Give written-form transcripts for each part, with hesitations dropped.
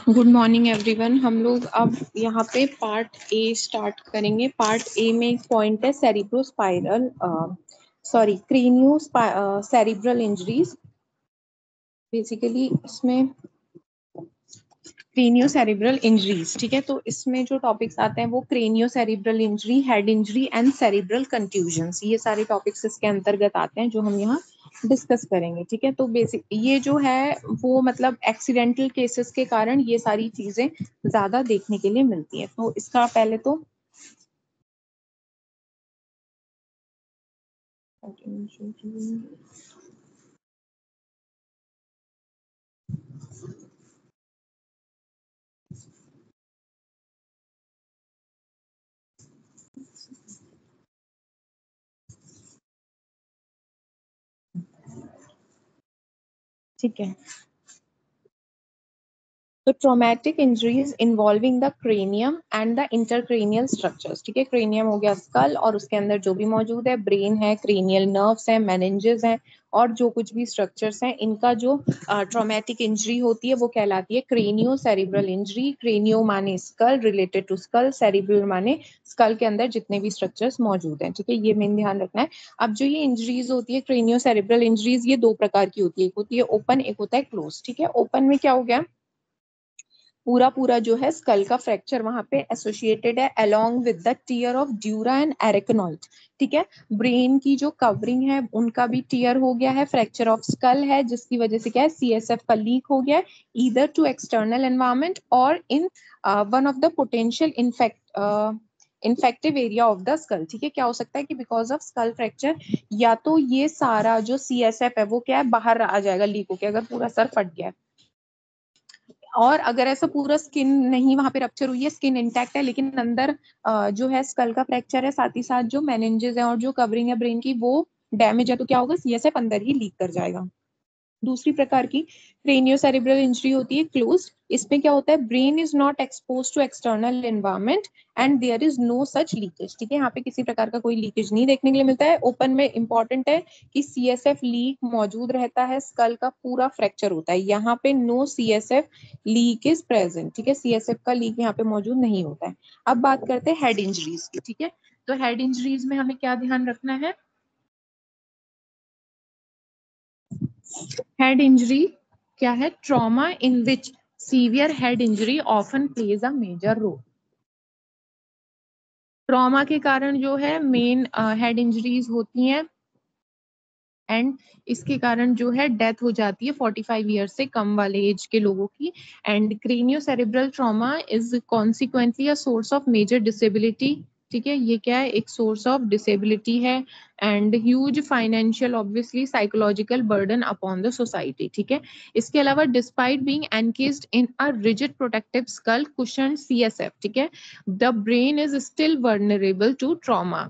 Good morning everyone. हम लोग अब यहाँ पे पार्ट ए स्टार्ट करेंगे। पार्ट ए में एक पॉइंट है cerebrospinal cranio cerebral injuries. Basically इसमें क्रेनियो सेरिब्रल इंजरीज, ठीक है। तो इसमें जो टॉपिक्स आते हैं वो cranio cerebral injury, head injury and cerebral कंट्यूजन्स, ये सारे टॉपिक्स इसके अंतर्गत आते हैं जो हम यहाँ डिस्कस करेंगे, ठीक है। तो बेसिक ये जो है वो मतलब एक्सीडेंटल केसेस के कारण ये सारी चीजें ज्यादा देखने के लिए मिलती है। तो इसका पहले तो ठीक है। तो traumatic injuries involving the cranium and the intracranial structures, ठीक है। क्रेनियम हो गया स्कल और उसके अंदर जो भी मौजूद है, ब्रेन है, क्रेनियल नर्व्स है, मेनिंजेस हैं और जो कुछ भी स्ट्रक्चर्स हैं, इनका जो ट्रॉमेटिक इंजरी होती है वो कहलाती है क्रेनियो सेरिब्रल इंजरी। क्रेनियो माने skull, related to skull, cerebral माने स्कल के अंदर जितने भी स्ट्रक्चर्स मौजूद हैं, ठीक है। ये मेन ध्यान रखना है। अब जो ये इंजरीज होती है क्रेनियो सेरिब्रल इंजरीज, ये दो प्रकार की होती है, एक होती है ओपन, एक होता है क्लोज, ठीक है। ओपन में क्या हो गया, पूरा जो है स्कल का फ्रैक्चर वहां पे एसोसिएटेड है along with the tear of dura and arachnoid, ठीक है। ब्रेन की जो कवरिंग है उनका भी टियर हो गया है, फ्रैक्चर ऑफ स्कल है जिसकी वजह से क्या है, सीएसएफ का लीक हो गया है ईदर टू एक्सटर्नल एनवायरनमेंट और in one of the potential infective area of the skull, ठीक है। क्या हो सकता है कि बिकॉज ऑफ स्कल फ्रैक्चर या तो ये सारा जो सीएसएफ है वो क्या है बाहर आ जाएगा लीक होकर, अगर पूरा सर फट गया है। और अगर ऐसा पूरा स्किन नहीं वहां पे रप्चर हुई है, स्किन इंटैक्ट है लेकिन अंदर जो है स्कल का फ्रैक्चर है, साथ ही साथ जो मेनिंजेस है और जो कवरिंग है ब्रेन की वो डैमेज है, तो क्या होगा, सीएसएफ अंदर ही लीक कर जाएगा। दूसरी प्रकार की क्रेनियो सेरिब्रल इंजरी होती है क्लोज्ड। इसमें क्या होता है, brain is not expose to external environment and there is no such leakage, ठीक है। यहाँ पे किसी प्रकार का कोई लीकेज नहीं देखने के लिए मिलता है। ओपन में इंपॉर्टेंट है कि सीएसएफ लीक मौजूद रहता है, स्कल का पूरा फ्रैक्चर होता है, यहाँ पे no CSF leak is present, ठीक है। सीएसएफ का लीक यहाँ पे मौजूद नहीं होता है। अब बात करते हैं हेड इंजरीज की, ठीक है। तो हेड इंजरीज में हमें क्या ध्यान रखना है, हेड इंजरी क्या है, trauma in which severe head injury often plays a major role. Trauma के कारण जो है मेन हेड इंजरीज होती हैं एंड इसके कारण जो है डेथ हो जाती है 45 ईयर्स से कम वाले एज के लोगों की। And cranio cerebral trauma is consequently a source of major disability, ठीक है। ये क्या है, एक सोर्स ऑफ डिसेबिलिटी है and huge financial obviously psychological burden upon the society, ठीक है। इसके अलावा despite being encased in a rigid protective skull cushion CSF, ठीक है, the brain is still vulnerable to trauma.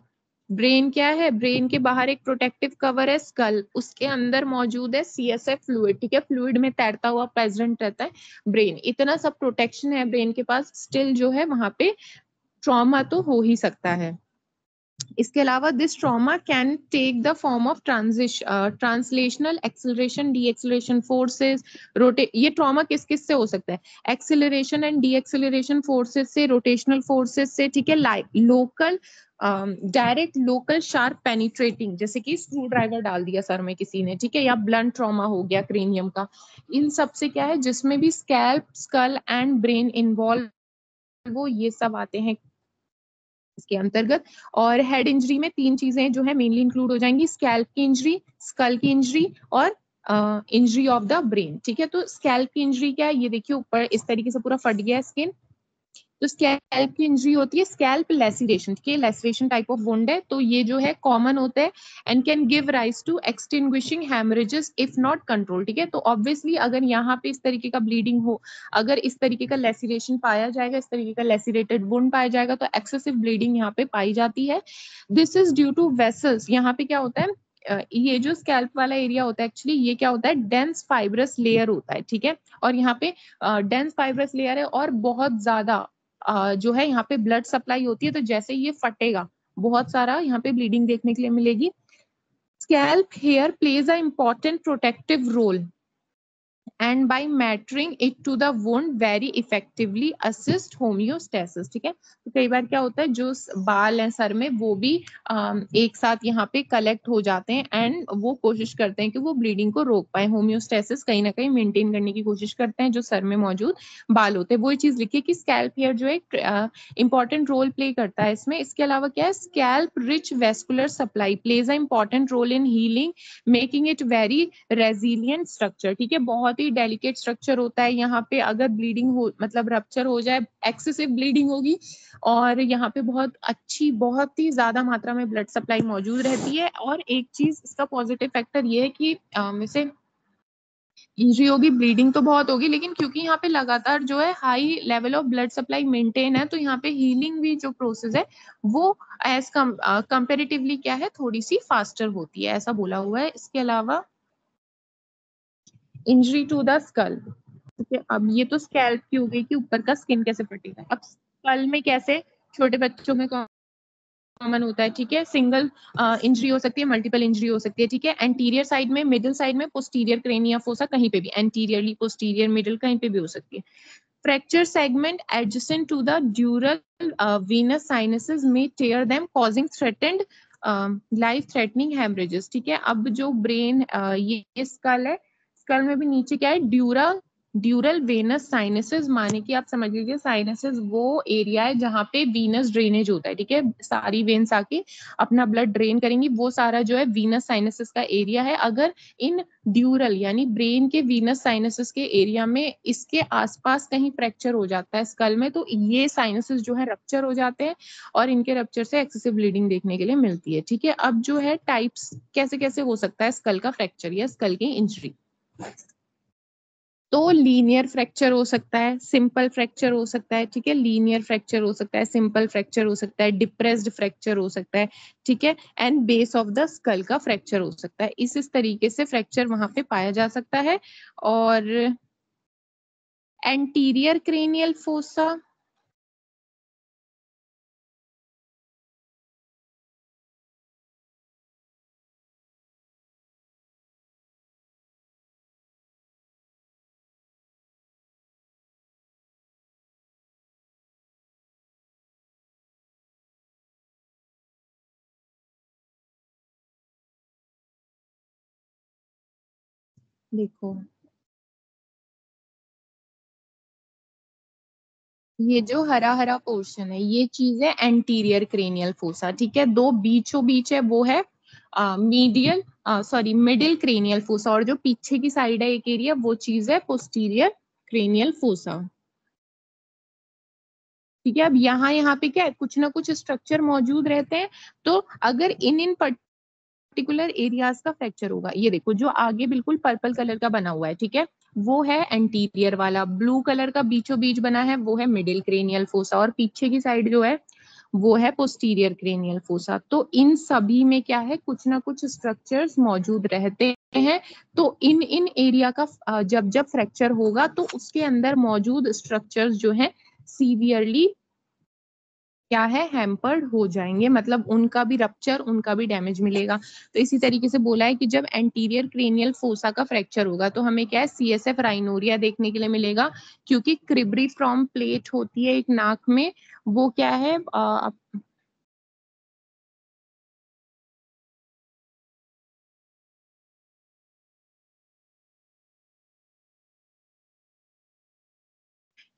Brain क्या है, ब्रेन के बाहर एक प्रोटेक्टिव कवर है स्कल, उसके अंदर मौजूद है सीएसएफ फ्लूइड, ठीक है। फ्लूइड में तैरता हुआ प्रेजेंट रहता है ब्रेन, इतना सब प्रोटेक्शन है ब्रेन के पास, स्टिल जो है वहां पे ट्रॉमा तो हो ही सकता है। इसके अलावा this trauma can take the form of translational acceleration, deceleration forces, रोटे, ये ट्रॉमा किस किस से हो सकता है, acceleration and deceleration forces से, रोटेशनल फोर्सेस से, ठीक है। Local direct local sharp penetrating, जैसे कि स्क्रू ड्राइवर डाल दिया सर में किसी ने, ठीक है, या ब्लंट ट्रॉमा हो गया क्रेनियम का, इन सब से क्या है जिसमें भी scalp, skull and brain involve, वो ये सब आते हैं इसके अंतर्गत। और हेड इंजरी में तीन चीजें जो है मेनली इंक्लूड हो जाएंगी, स्कैल्प की इंजरी, स्कल की इंजरी और इंजरी ऑफ द ब्रेन, ठीक है। तो स्कैल्प की इंजरी क्या है, ये देखिए ऊपर इस तरीके से पूरा फट गया स्किन, तो स्कैल्प की इंजरी होती है स्कैल्प लेसिरेशन, ठीक है, लेसिरेशन टाइप ऑफ वुंड है, तो ये जो है कॉमन होता है and can give rise to extinguishing haemorrhages if not control, ठीक है। तो ऑब्वियसली अगर यहाँ पे इस तरीके का ब्लीडिंग हो, अगर इस तरीके का लेसिरेशन पाया जाएगा, इस तरीके का लेसिरेटेड वुंड पाया जाएगा, तो एक्सेसिव ब्लीडिंग यहाँ पे पाई जाती है। This is due to vessels, यहाँ पे क्या होता है, ये जो स्कैल्प वाला एरिया होता है एक्चुअली ये क्या होता है, डेंस फाइब्रस लेयर होता है, ठीक है। और यहाँ पे डेंस फाइब्रस लेयर है और बहुत ज्यादा जो है यहाँ पे ब्लड सप्लाई होती है, तो जैसे ये फटेगा बहुत सारा यहाँ पे ब्लीडिंग देखने के लिए मिलेगी। Scalp hair plays a important protective role and by matting it to the wound very effectively assist homeostasis. ठीक है, तो कई बार क्या होता है जो बाल हैं सर में वो भी एक साथ यहाँ पे कलेक्ट हो जाते हैं एंड वो कोशिश करते हैं कि वो ब्लीडिंग को रोक पाए, होम्योस्टेसिस कहीं ना कहीं मेंटेन करने की कोशिश करते हैं जो सर में मौजूद बाल होते हैं। वो चीज लिखिए कि स्कैल्प हेयर जो है इंपॉर्टेंट रोल प्ले करता है इसमें। इसके अलावा क्या है, scalp rich vascular supply plays a important role in healing making it very resilient structure. ठीक है, बहुत ही डेलिकेट स्ट्रक्चर होता है। यहाँ पे अगर ब्लीडिंग हो मतलब रप्चर हो जाए, एक्सेसिव ब्लीडिंग होगी और यहाँ पे बहुत अच्छी बहुत ही ज्यादा मात्रा में ब्लड सप्लाई मौजूद रहती है। और एक चीज इसका पॉजिटिव फैक्टर ये है कि इसे इंजरी होगी, ब्लीडिंग तो बहुत होगी, लेकिन क्योंकि यहाँ पे लगातार जो है high level of blood supply maintain है तो यहाँ पे हीलिंग भी जो प्रोसेस है वो एज कंपेरेटिवली क्या है थोड़ी सी फास्टर होती है, ऐसा बोला हुआ है। इसके अलावा इंजरी टू द स्कल, ठीक है, अब ये तो स्कैल्प की हो गई कि ऊपर का स्किन कैसे फटेगा। अब स्कल में कैसे, छोटे बच्चों में कॉमन होता है। ठीक है, सिंगल इंजरी हो सकती है, मल्टीपल इंजरी हो सकती है। ठीक है, एंटीरियर साइड में, मिडिल साइड में, पोस्टीरियर क्रेनिया फोसा कहीं पे भी, एंटीरियरली, पोस्टीरियर, मिडिल कहीं पे भी हो सकती है। Fracture segment adjacent to the dural venous sinuses may tear them causing threatened life threatening haemorrhages. ठीक है, अब जो ब्रेन ये स्कल है, स्कल में भी नीचे क्या है, ड्यूरल वेनस साइनसेस, माने कि आप समझ लीजिए साइनसेस वो एरिया है जहाँ पे वीनस ड्रेनेज होता है। ठीक है, सारी वेन्स आके अपना ब्लड ड्रेन करेंगी, वो सारा जो है वीनस साइनसेस का एरिया है। अगर इन ड्यूरल यानी ब्रेन के वीनस साइनसेस के एरिया में इसके आसपास कहीं फ्रैक्चर हो जाता है स्कल में, तो ये साइनसेस जो है रप्चर हो जाते हैं और इनके रप्चर से एक्सेसिव ब्लीडिंग देखने के लिए मिलती है। ठीक है, अब जो है टाइप्स कैसे कैसे हो सकता है स्कल का फ्रैक्चर या स्कल की इंजरी, तो लीनियर फ्रैक्चर हो सकता है, सिंपल फ्रैक्चर हो सकता है। ठीक है, लीनियर फ्रैक्चर हो सकता है, सिंपल फ्रैक्चर हो सकता है, डिप्रेस्ड फ्रैक्चर हो सकता है। ठीक है, and base of the skull का फ्रैक्चर हो सकता है। इस तरीके से फ्रैक्चर वहां पे पाया जा सकता है। और एंटीरियर क्रेनियल फोसा, देखो ये जो हरा हरा पोर्शन है ये चीज है एंटीरियर क्रेनियल फोसा। ठीक है, दो बीचों बीच है वो है medial sorry middle cranial fossa, और जो पीछे की साइड है एक एरिया वो चीज है पोस्टीरियर क्रेनियल फोसा। ठीक है, अब यहाँ पे क्या है, कुछ ना कुछ स्ट्रक्चर मौजूद रहते हैं। तो अगर इन पर्टिकुलर एरियाज का फ्रैक्चर होगा, ये देखो जो आगे बिल्कुल पर्पल कलर का बना हुआ है, ठीक है, वो है एंटीरियर वाला। ब्लू कलर का बीचों बीच बना है वो है मिडिल क्रेनियल फोसा, और पीछे की साइड जो है वो है पोस्टीरियर क्रेनियल फोसा। तो इन सभी में क्या है, कुछ ना कुछ स्ट्रक्चर्स मौजूद रहते हैं। तो इन इन एरिया का जब जब फ्रैक्चर होगा तो उसके अंदर मौजूद स्ट्रक्चर्स जो है सीवियरली क्या है, हैम्पर्ड हो जाएंगे, मतलब उनका भी रप्चर, उनका भी डैमेज मिलेगा। तो इसी तरीके से बोला है कि जब एंटीरियर क्रेनियल फोसा का फ्रैक्चर होगा तो हमें क्या है, सीएसएफ राइनोरिया देखने के लिए मिलेगा, क्योंकि क्रिब्रिफ्रॉम प्लेट होती है एक नाक में, वो क्या है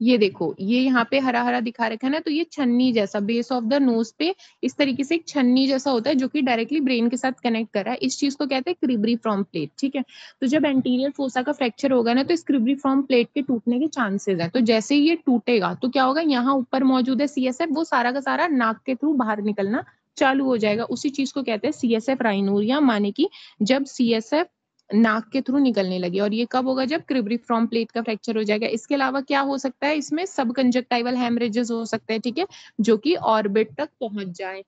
ये देखो ये यहाँ पे हरा हरा दिखा रखा है ना, तो ये छन्नी जैसा बेस ऑफ द नोज पे इस तरीके से एक छन्नी जैसा होता है जो कि डायरेक्टली ब्रेन के साथ कनेक्ट कर रहा है। इस चीज को कहते हैं क्रिब्रिफ्रॉम प्लेट। ठीक है, तो जब एंटीरियर फोसा का फ्रैक्चर होगा ना तो इस क्रिब्रिफ्रॉम प्लेट के टूटने के चांसेस है। तो जैसे ही ये टूटेगा तो क्या होगा, यहाँ ऊपर मौजूद है सीएसएफ, वो सारा का सारा नाक के थ्रू बाहर निकलना चालू हो जाएगा। उसी चीज को कहते हैं सीएसएफ राइनोरिया, माने कि जब सीएसएफ नाक के थ्रू निकलने लगे। और ये कब होगा, जब क्रिब्रिफ्रॉम प्लेट का फ्रैक्चर हो जाएगा। इसके अलावा क्या हो सकता है, इसमें सब कंजक्टाइवल हेमरेजेस हो सकते हैं। ठीक है, जो कि ऑर्बिट तक पहुंच जाए।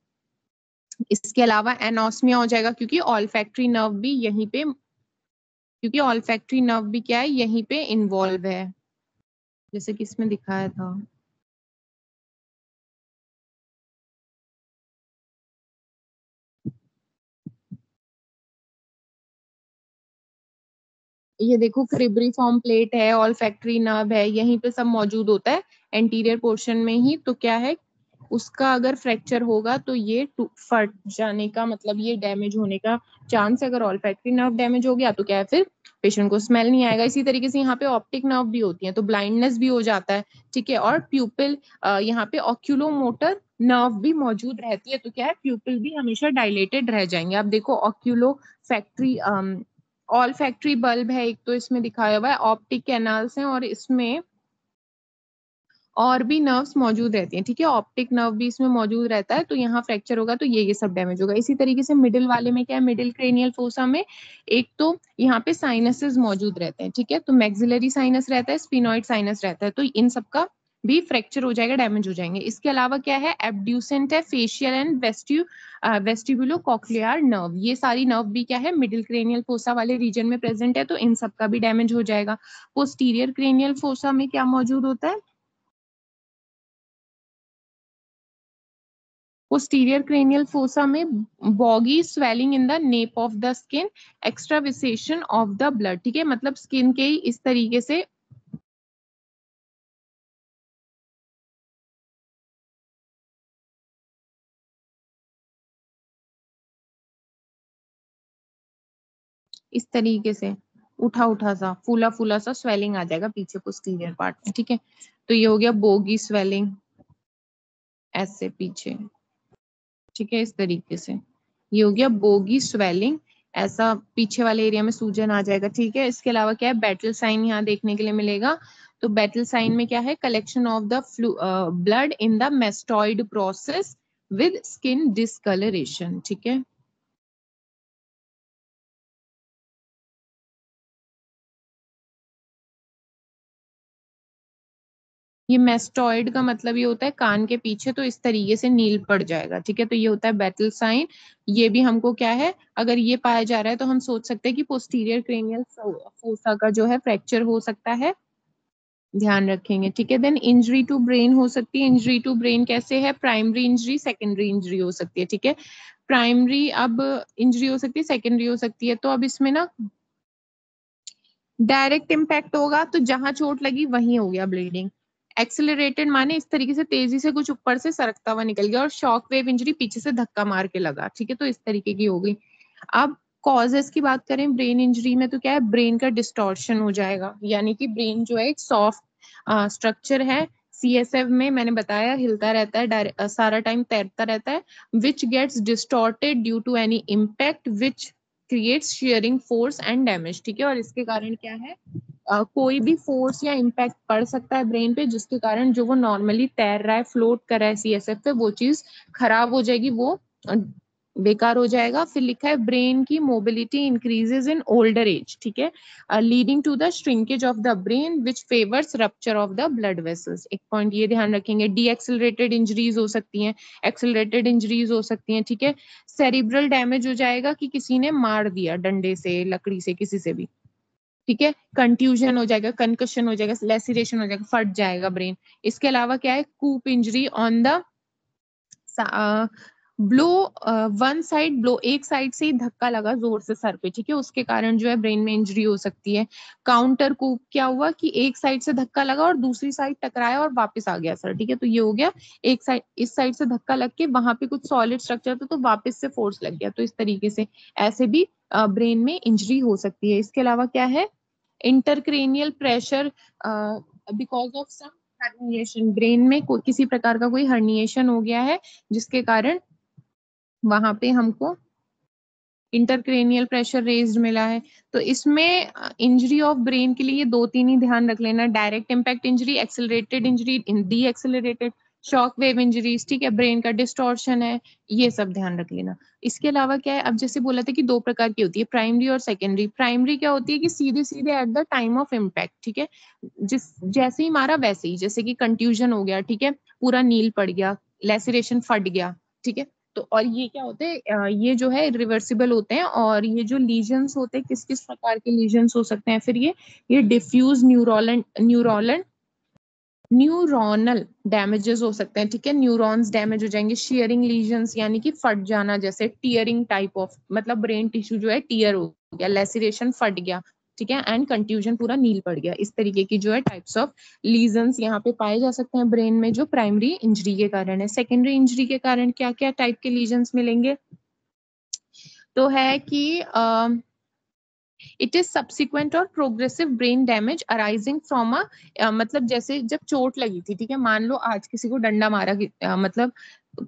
इसके अलावा एनोस्मिया हो जाएगा, क्योंकि ऑल्फैक्टरी नर्व भी यहीं पे, क्योंकि ऑल्फैक्टरी नर्व भी क्या है, यहीं पे इन्वॉल्व है, जैसे कि इसमें दिखाया था। ये देखो क्रिब्रिफॉर्म प्लेट है, ऑल्फैक्टरी नर्व है, यहीं पे सब मौजूद होता है एंटीरियर पोर्शन में ही। तो क्या है, उसका अगर फ्रैक्चर होगा तो ये फट जाने का मतलब ये डैमेज होने का चांस है। अगर ऑल्फैक्टरी नर्व डैमेज हो गया तो क्या है, फिर पेशेंट को स्मेल नहीं आएगा। इसी तरीके से यहाँ पे ऑप्टिक नर्व भी होती है तो ब्लाइंडनेस भी हो जाता है, ठीक है। और प्यूपिल, यहाँ पे ऑक्यूलोमोटर नर्व भी मौजूद रहती है तो क्या है, प्यूपिल भी हमेशा डायलेटेड रह जाएंगे। अब देखो ocular factory all factory bulb है एक, तो इसमें दिखाया हुआ है ऑप्टिक कैनाल्स हैं और इसमें और भी नर्व्स मौजूद रहती हैं, ठीक है। ऑप्टिक नर्व भी इसमें मौजूद रहता है तो यहाँ फ्रैक्चर होगा तो ये सब डैमेज होगा। इसी तरीके से मिडिल वाले में क्या है, मिडिल क्रेनियल फोसा में एक तो यहाँ पे साइनसेस मौजूद रहते हैं, ठीक है। तो मैक्सिलरी साइनस रहता है, स्फिनोइड साइनस रहता है, तो इन सब का भी फ्रैक्चर हो जाएगा, डैमेज हो जाएंगे। इसके अलावा क्या है, एब्ड्यूसेंट है, फेशियल एंड वेस्टिबुलो कॉक्लियर नर्व, ये सारी नर्व भी क्या है, मिडिल क्रेनियल फोसा वाले रीजन में प्रेजेंट है तो इन सब का भी डैमेज हो जाएगा। पोस्टीरियर क्रेनियल फोसा में क्या मौजूद होता है, पोस्टीरियर क्रेनियल फोसा में boggy swelling in the nape of the skin, extravasation of the blood, ठीक है। मतलब स्किन के ही इस तरीके से इस तरीके से उठा उठा सा फूला फूला सा स्वेलिंग आ जाएगा पीछे पोस्टीरियर पार्ट में, ठीक है। तो ये हो गया बोगी स्वेलिंग ऐसे पीछे, ठीक है, इस तरीके से ये हो गया बोगी स्वेलिंग, ऐसा पीछे वाले एरिया में सूजन आ जाएगा, ठीक है। इसके अलावा क्या है, बैटल साइन यहाँ देखने के लिए मिलेगा। तो बैटल साइन में क्या है, collection of the blood in the mastoid process with skin discolouration, ठीक है। ये मेस्टॉइड का मतलब ये होता है कान के पीछे, तो इस तरीके से नील पड़ जाएगा, ठीक है। तो ये होता है बैटल साइन। ये भी हमको क्या है, अगर ये पाया जा रहा है तो हम सोच सकते हैं कि पोस्टीरियर क्रेनियल फोसा का जो है फ्रैक्चर हो सकता है, ध्यान रखेंगे, ठीक है। देन इंजरी टू ब्रेन हो सकती है। इंजरी टू ब्रेन कैसे है, प्राइमरी इंजरी, सेकेंडरी इंजरी हो सकती है, ठीक है। प्राइमरी अब इंजरी हो सकती है, सेकेंडरी हो सकती है। तो अब इसमें ना डायरेक्ट इम्पैक्ट होगा तो जहां चोट लगी वहीं हो गया ब्लीडिंग। एक्सेलरेटेड माने इस तरीके से तेजी से कुछ ऊपर से सरकता हुआ निकल गया, और शॉक वेव इंजरी पीछे से धक्का मार के लगा, ठीक है। तो इस तरीके की हो गई। अब कॉजेस की बात करें ब्रेन इंजरी में तो क्या है, ब्रेन का डिस्टॉर्शन हो जाएगा, यानी कि ब्रेन जो है एक सॉफ्ट स्ट्रक्चर है, सीएसएफ में मैंने बताया हिलता रहता है, सारा टाइम तैरता रहता है, which gets distorted due to any impact which creates shearing force and damage, ठीक है। और इसके कारण क्या है, कोई भी फोर्स या इम्पैक्ट पड़ सकता है ब्रेन पे जिसके कारण जो वो नॉर्मली तैर रहा है, फ्लोट कर रहा है सीएसएफ पे, वो चीज खराब हो जाएगी, वो बेकार हो जाएगा। फिर लिखा है ब्रेन की mobility increases in older age, ठीक है, leading to the shrinkage of the brain which favours rupture of the blood vessels. एक पॉइंट ये ध्यान रखेंगे, डी एक्सिलरेटेड इंजरीज हो सकती हैं, एक्सिलरेटेड इंजरीज हो सकती हैं, ठीक है। सेरिब्रल डैमेज हो जाएगा कि किसी ने मार दिया डंडे से, लकड़ी से, किसी से भी, ठीक है। कंट्यूजन हो जाएगा, कंकशन हो जाएगा, लेसिरेशन हो जाएगा, फट जाएगा ब्रेन। इसके अलावा क्या है, coup injury on the blow, one side blow, एक साइड से ही धक्का लगा जोर से सर पे, ठीक है, उसके कारण जो है ब्रेन में इंजरी हो सकती है। काउंटर कूप क्या हुआ कि एक साइड से धक्का लगा और दूसरी साइड टकराया और वापस आ गया सर, ठीक है। तो ये हो गया, एक साइड, इस साइड से धक्का लग के वहां पे कुछ सॉलिड स्ट्रक्चर था तो वापस से फोर्स लग गया, तो इस तरीके से ऐसे भी ब्रेन में इंजरी हो सकती है। इसके अलावा क्या है, intracranial pressure because of some herniation, brain में किसी प्रकार का कोई हर्निएशन हो गया है जिसके कारण वहां पे हमको इंटरक्रेनियल प्रेशर रेज्ड मिला है। तो इसमें इंजरी ऑफ ब्रेन के लिए दो तीन ही ध्यान रख लेना, direct impact injury, accelerated injury, D accelerated, shock wave injuries, ठीक है, ब्रेन का डिस्टॉर्शन है, ये सब ध्यान रख लेना। इसके अलावा क्या है, अब जैसे बोला था कि दो प्रकार की होती है, प्राइमरी और सेकेंडरी। प्राइमरी क्या होती है कि सीधे सीधे at the time of impact, ठीक है, जिस जैसे ही मारा वैसे ही, जैसे कि कंट्यूजन हो गया, ठीक है, पूरा नील पड़ गया, लेसिरेशन फट गया, ठीक है। तो और ये क्या होते हैं, ये जो है रिवर्सिबल होते हैं। और ये जो लीजन्स होते हैं, किस किस प्रकार के लीजन्स हो सकते हैं, फिर ये डिफ्यूज न्यूरोनल डैमेजेस हो सकते हैं, ठीक है, न्यूरॉन्स डैमेज हो जाएंगे, शेयरिंग लीजन्स यानी कि फट जाना, जैसे टीयरिंग टाइप ऑफ, मतलब ब्रेन टिश्यू जो है टीयर हो गया, लेसिरेशन फट गया, ठीक है, एंड कंट्यूजन पूरा नील पड़ गया। इस तरीके की जो है टाइप्स ऑफ लीजन्स यहाँ पे पाए जा सकते हैं ब्रेन में, जो प्राइमरी इंजरी के कारण है। सेकेंडरी इंजरी के कारण क्या क्या टाइप के लीजन्स मिलेंगे, तो है कि इट इज सब्सिक्वेंट और progressive brain damage arising from मतलब जैसे जब चोट लगी थी, ठीक है, मान लो आज किसी को डंडा मारा, मतलब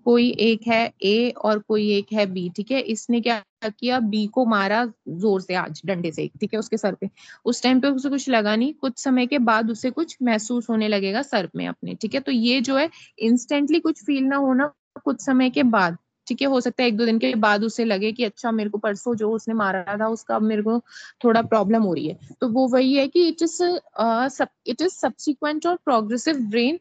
कोई एक है ए और कोई एक है बी, ठीक है, इसने क्या किया, बी को मारा जोर से आज डंडे से, ठीक है, उसके सर पे। उस टाइम पे उसे कुछ लगा नहीं, कुछ समय के बाद उसे कुछ महसूस होने लगेगा सर में अपने, ठीक है। तो ये जो है इंस्टेंटली कुछ फील ना होना, कुछ समय के बाद, ठीक है, हो सकता है 1-2 दिन के बाद उसे लगे कि अच्छा मेरे को परसों जो उसने मारा था उसका अब मेरे को थोड़ा प्रॉब्लम हो रही है। तो वो वही है कि इट इज सब्सिक्वेंट और progressive brain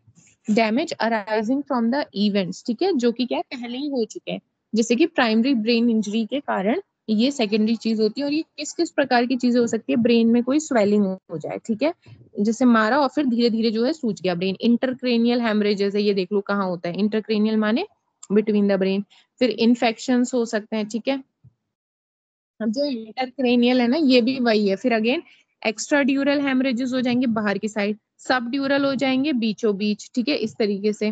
damage arising from the events, ठीक है, जो कि क्या पहले ही हो चुके हैं। जैसे कि प्राइमरी ब्रेन इंजरी के कारण ये सेकेंडरी चीज होती है। और ये किस किस प्रकार की चीजें हो सकती है, ब्रेन में कोई स्वेलिंग हो जाए, ठीक है, जैसे मारा और फिर धीरे धीरे जो है सूज गया ब्रेन। इंटरक्रेनियल हेमरेजेस है, ये देख लो कहाँ होता है, इंटरक्रेनियल माने बिटवीन द ब्रेन। फिर इन्फेक्शन हो सकते हैं, ठीक है। अब जो इंटरक्रेनियल है ना, ये भी वही है। फिर अगेन एक्स्ट्रा ड्यूरल हेमरेजेस हो जाएंगे बाहर की साइड, सब ड्यूरल हो जाएंगे बीचों बीच, ठीक है, इस तरीके से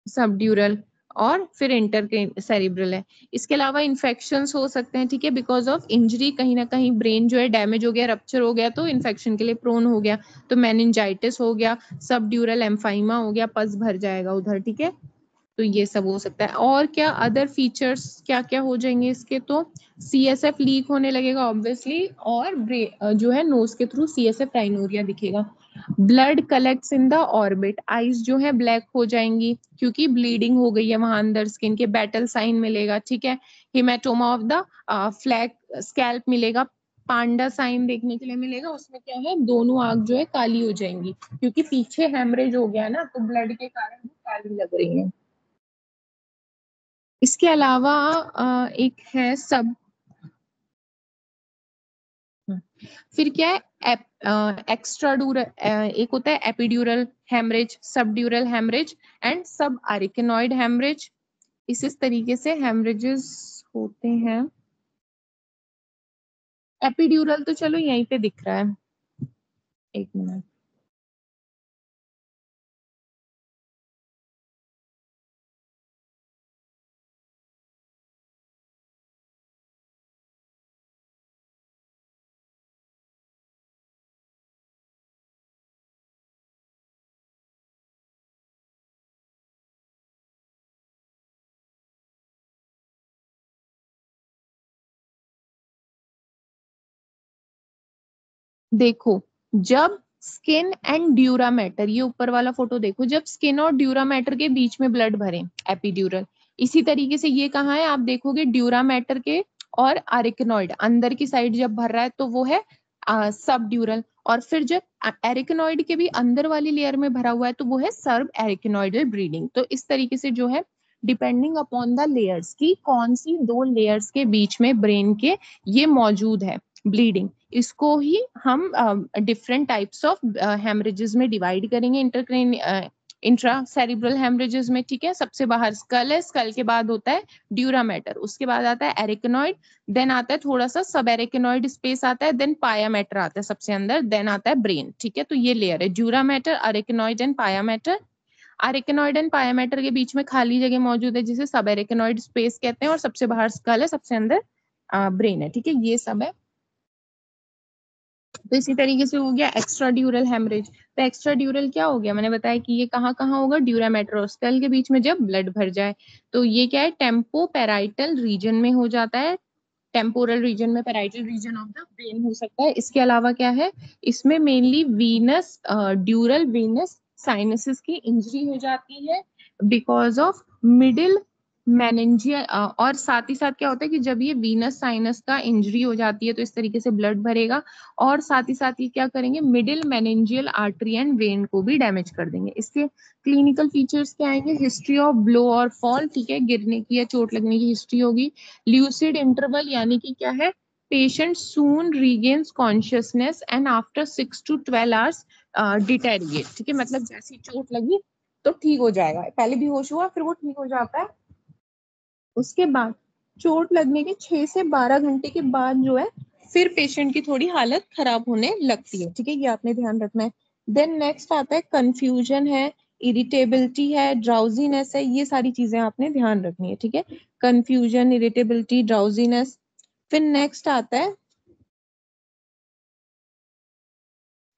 सब ड्यूरल। और फिर इंटर सेरिब्रल है। इसके अलावा इन्फेक्शंस हो सकते हैं, ठीक है, बिकॉज ऑफ इंजरी, कहीं ना कहीं ब्रेन जो है डैमेज हो गया, रप्चर हो गया, तो इन्फेक्शन के लिए प्रोन हो गया, तो मेनिंजाइटिस हो गया, सब ड्यूरल एम्फाइमा हो गया, पस भर जाएगा उधर, ठीक है। तो ये सब हो सकता है। और क्या अदर फीचर्स क्या क्या हो जाएंगे इसके, तो सीएसएफ लीक होने लगेगा ऑब्वियसली, और जो है नोज के थ्रू सीएसएफ राइनोरिया दिखेगा। Blood collects in the orbit, eyes जो है ब्लैक हो जाएंगी क्योंकि ब्लीडिंग हो गई है वहां अंदर, स्किन के बैटल साइन मिलेगा, ठीक है। Haematoma of the flag scalp मिलेगा, पांडा साइन देखने के लिए मिलेगा, उसमें क्या है, दोनों आंख जो है काली हो जाएंगी क्योंकि पीछे हेमरेज हो गया ना, तो ब्लड के कारण वो काली लग रही है। इसके अलावा एक है सब, फिर क्या है, एक्स्ट्राड्यूरल, एक होता है एपिड्यूरल हेमरेज, सब ड्यूरल हेमरेज एंड सब आरिकेनॉइड हेमरेज। इस तरीके से हेमरेजेस होते हैं। एपिड्यूरल तो चलो यहीं पे दिख रहा है, एक मिनट। देखो, जब स्किन एंड ड्यूरा मैटर, ये ऊपर वाला फोटो देखो, जब स्किन और ड्यूरा मैटर के बीच में ब्लड भरे, एपिड्यूरल। इसी तरीके से ये कहाँ है, आप देखोगे ड्यूरा मैटर के और अरिकनॉइड अंदर की साइड जब भर रहा है तो वो है सब ड्यूरल। और फिर जब एरिकनॉइड के भी अंदर वाली लेयर में भरा हुआ है तो वो है सर्व एरिकनॉइडल ब्रीडिंग। तो इस तरीके से जो है डिपेंडिंग अपॉन द लेयर्स की कौन सी दो लेयर्स के बीच में ब्रेन के ये मौजूद है ब्लीडिंग, इसको ही हम डिफरेंट टाइप्स ऑफ हेमरेजेस में डिवाइड करेंगे। इंट्रा सेरिब्रल हेमरेजेस में, ठीक है, सबसे बाहर स्कल है, स्कल के बाद होता है ड्यूरा मैटर, उसके बाद आता है एरिकनॉइड, देन आता है थोड़ा सा सब एरिकनॉइड स्पेस आता है, देन पाया मैटर आता है सबसे अंदर, देन आता है ब्रेन, ठीक है। तो ये लेयर है ड्यूरा मैटर, एरिकनॉइड एंड पाया मैटर। एरिकनॉइड एंड पाया मैटर के बीच में खाली जगह मौजूद है जिसे सब एरिकनॉइड स्पेस कहते हैं, और सबसे बाहर स्कल है, सबसे अंदर ब्रेन है, ठीक है, ये सब है। तो इसी तरीके से हो गया एक्स्ट्रा ड्यूरल हेमरेज। तो एक्स्ट्रा ड्यूरल क्या हो गया, मैंने बताया कि ये कहाँ कहाँ होगा, ड्यूरा मेट्रोस्कल के बीच में जब ब्लड भर जाए। तो ये क्या है, टेम्पो पेराइटल रीजन में हो जाता है, टेम्पोरल रीजन में, parietal region of the brain हो सकता है। इसके अलावा क्या है, इसमें mainly venous dural venous sinuses की इंजरी हो जाती है बिकॉज ऑफ मिडिल मेनिंजियल। और साथ ही साथ क्या होता है कि जब ये वीनस साइनस का इंजरी हो जाती है तो इस तरीके से ब्लड भरेगा, और साथ ही साथ ये क्या करेंगे, middle meningeal artery and when को भी डैमेज कर देंगे। इसके क्लिनिकल फीचर्स क्या आएंगे, हिस्ट्री ऑफ ब्लो और फॉल, ठीक है, गिरने की या चोट लगने की हिस्ट्री होगी। ल्यूसिड इंटरवल यानी कि क्या है, patient soon regains consciousness and after 6 to 12 hours deteriorate, ठीक है, मतलब जैसी चोट लगी तो ठीक हो जाएगा, पहले भी होश हुआ फिर वो ठीक हो जाता है, उसके बाद चोट लगने के 6 से 12 घंटे के बाद जो है फिर पेशेंट की थोड़ी हालत खराब होने लगती है, ठीक है, ये आपने ध्यान रखना है। देन नेक्स्ट आता है कंफ्यूजन है, इरिटेबिलिटी है, ड्राउजीनेस है, ये सारी चीजें आपने ध्यान रखनी है, ठीक है, कंफ्यूजन, इरिटेबिलिटी, ड्राउजीनेस। फिर नेक्स्ट आता है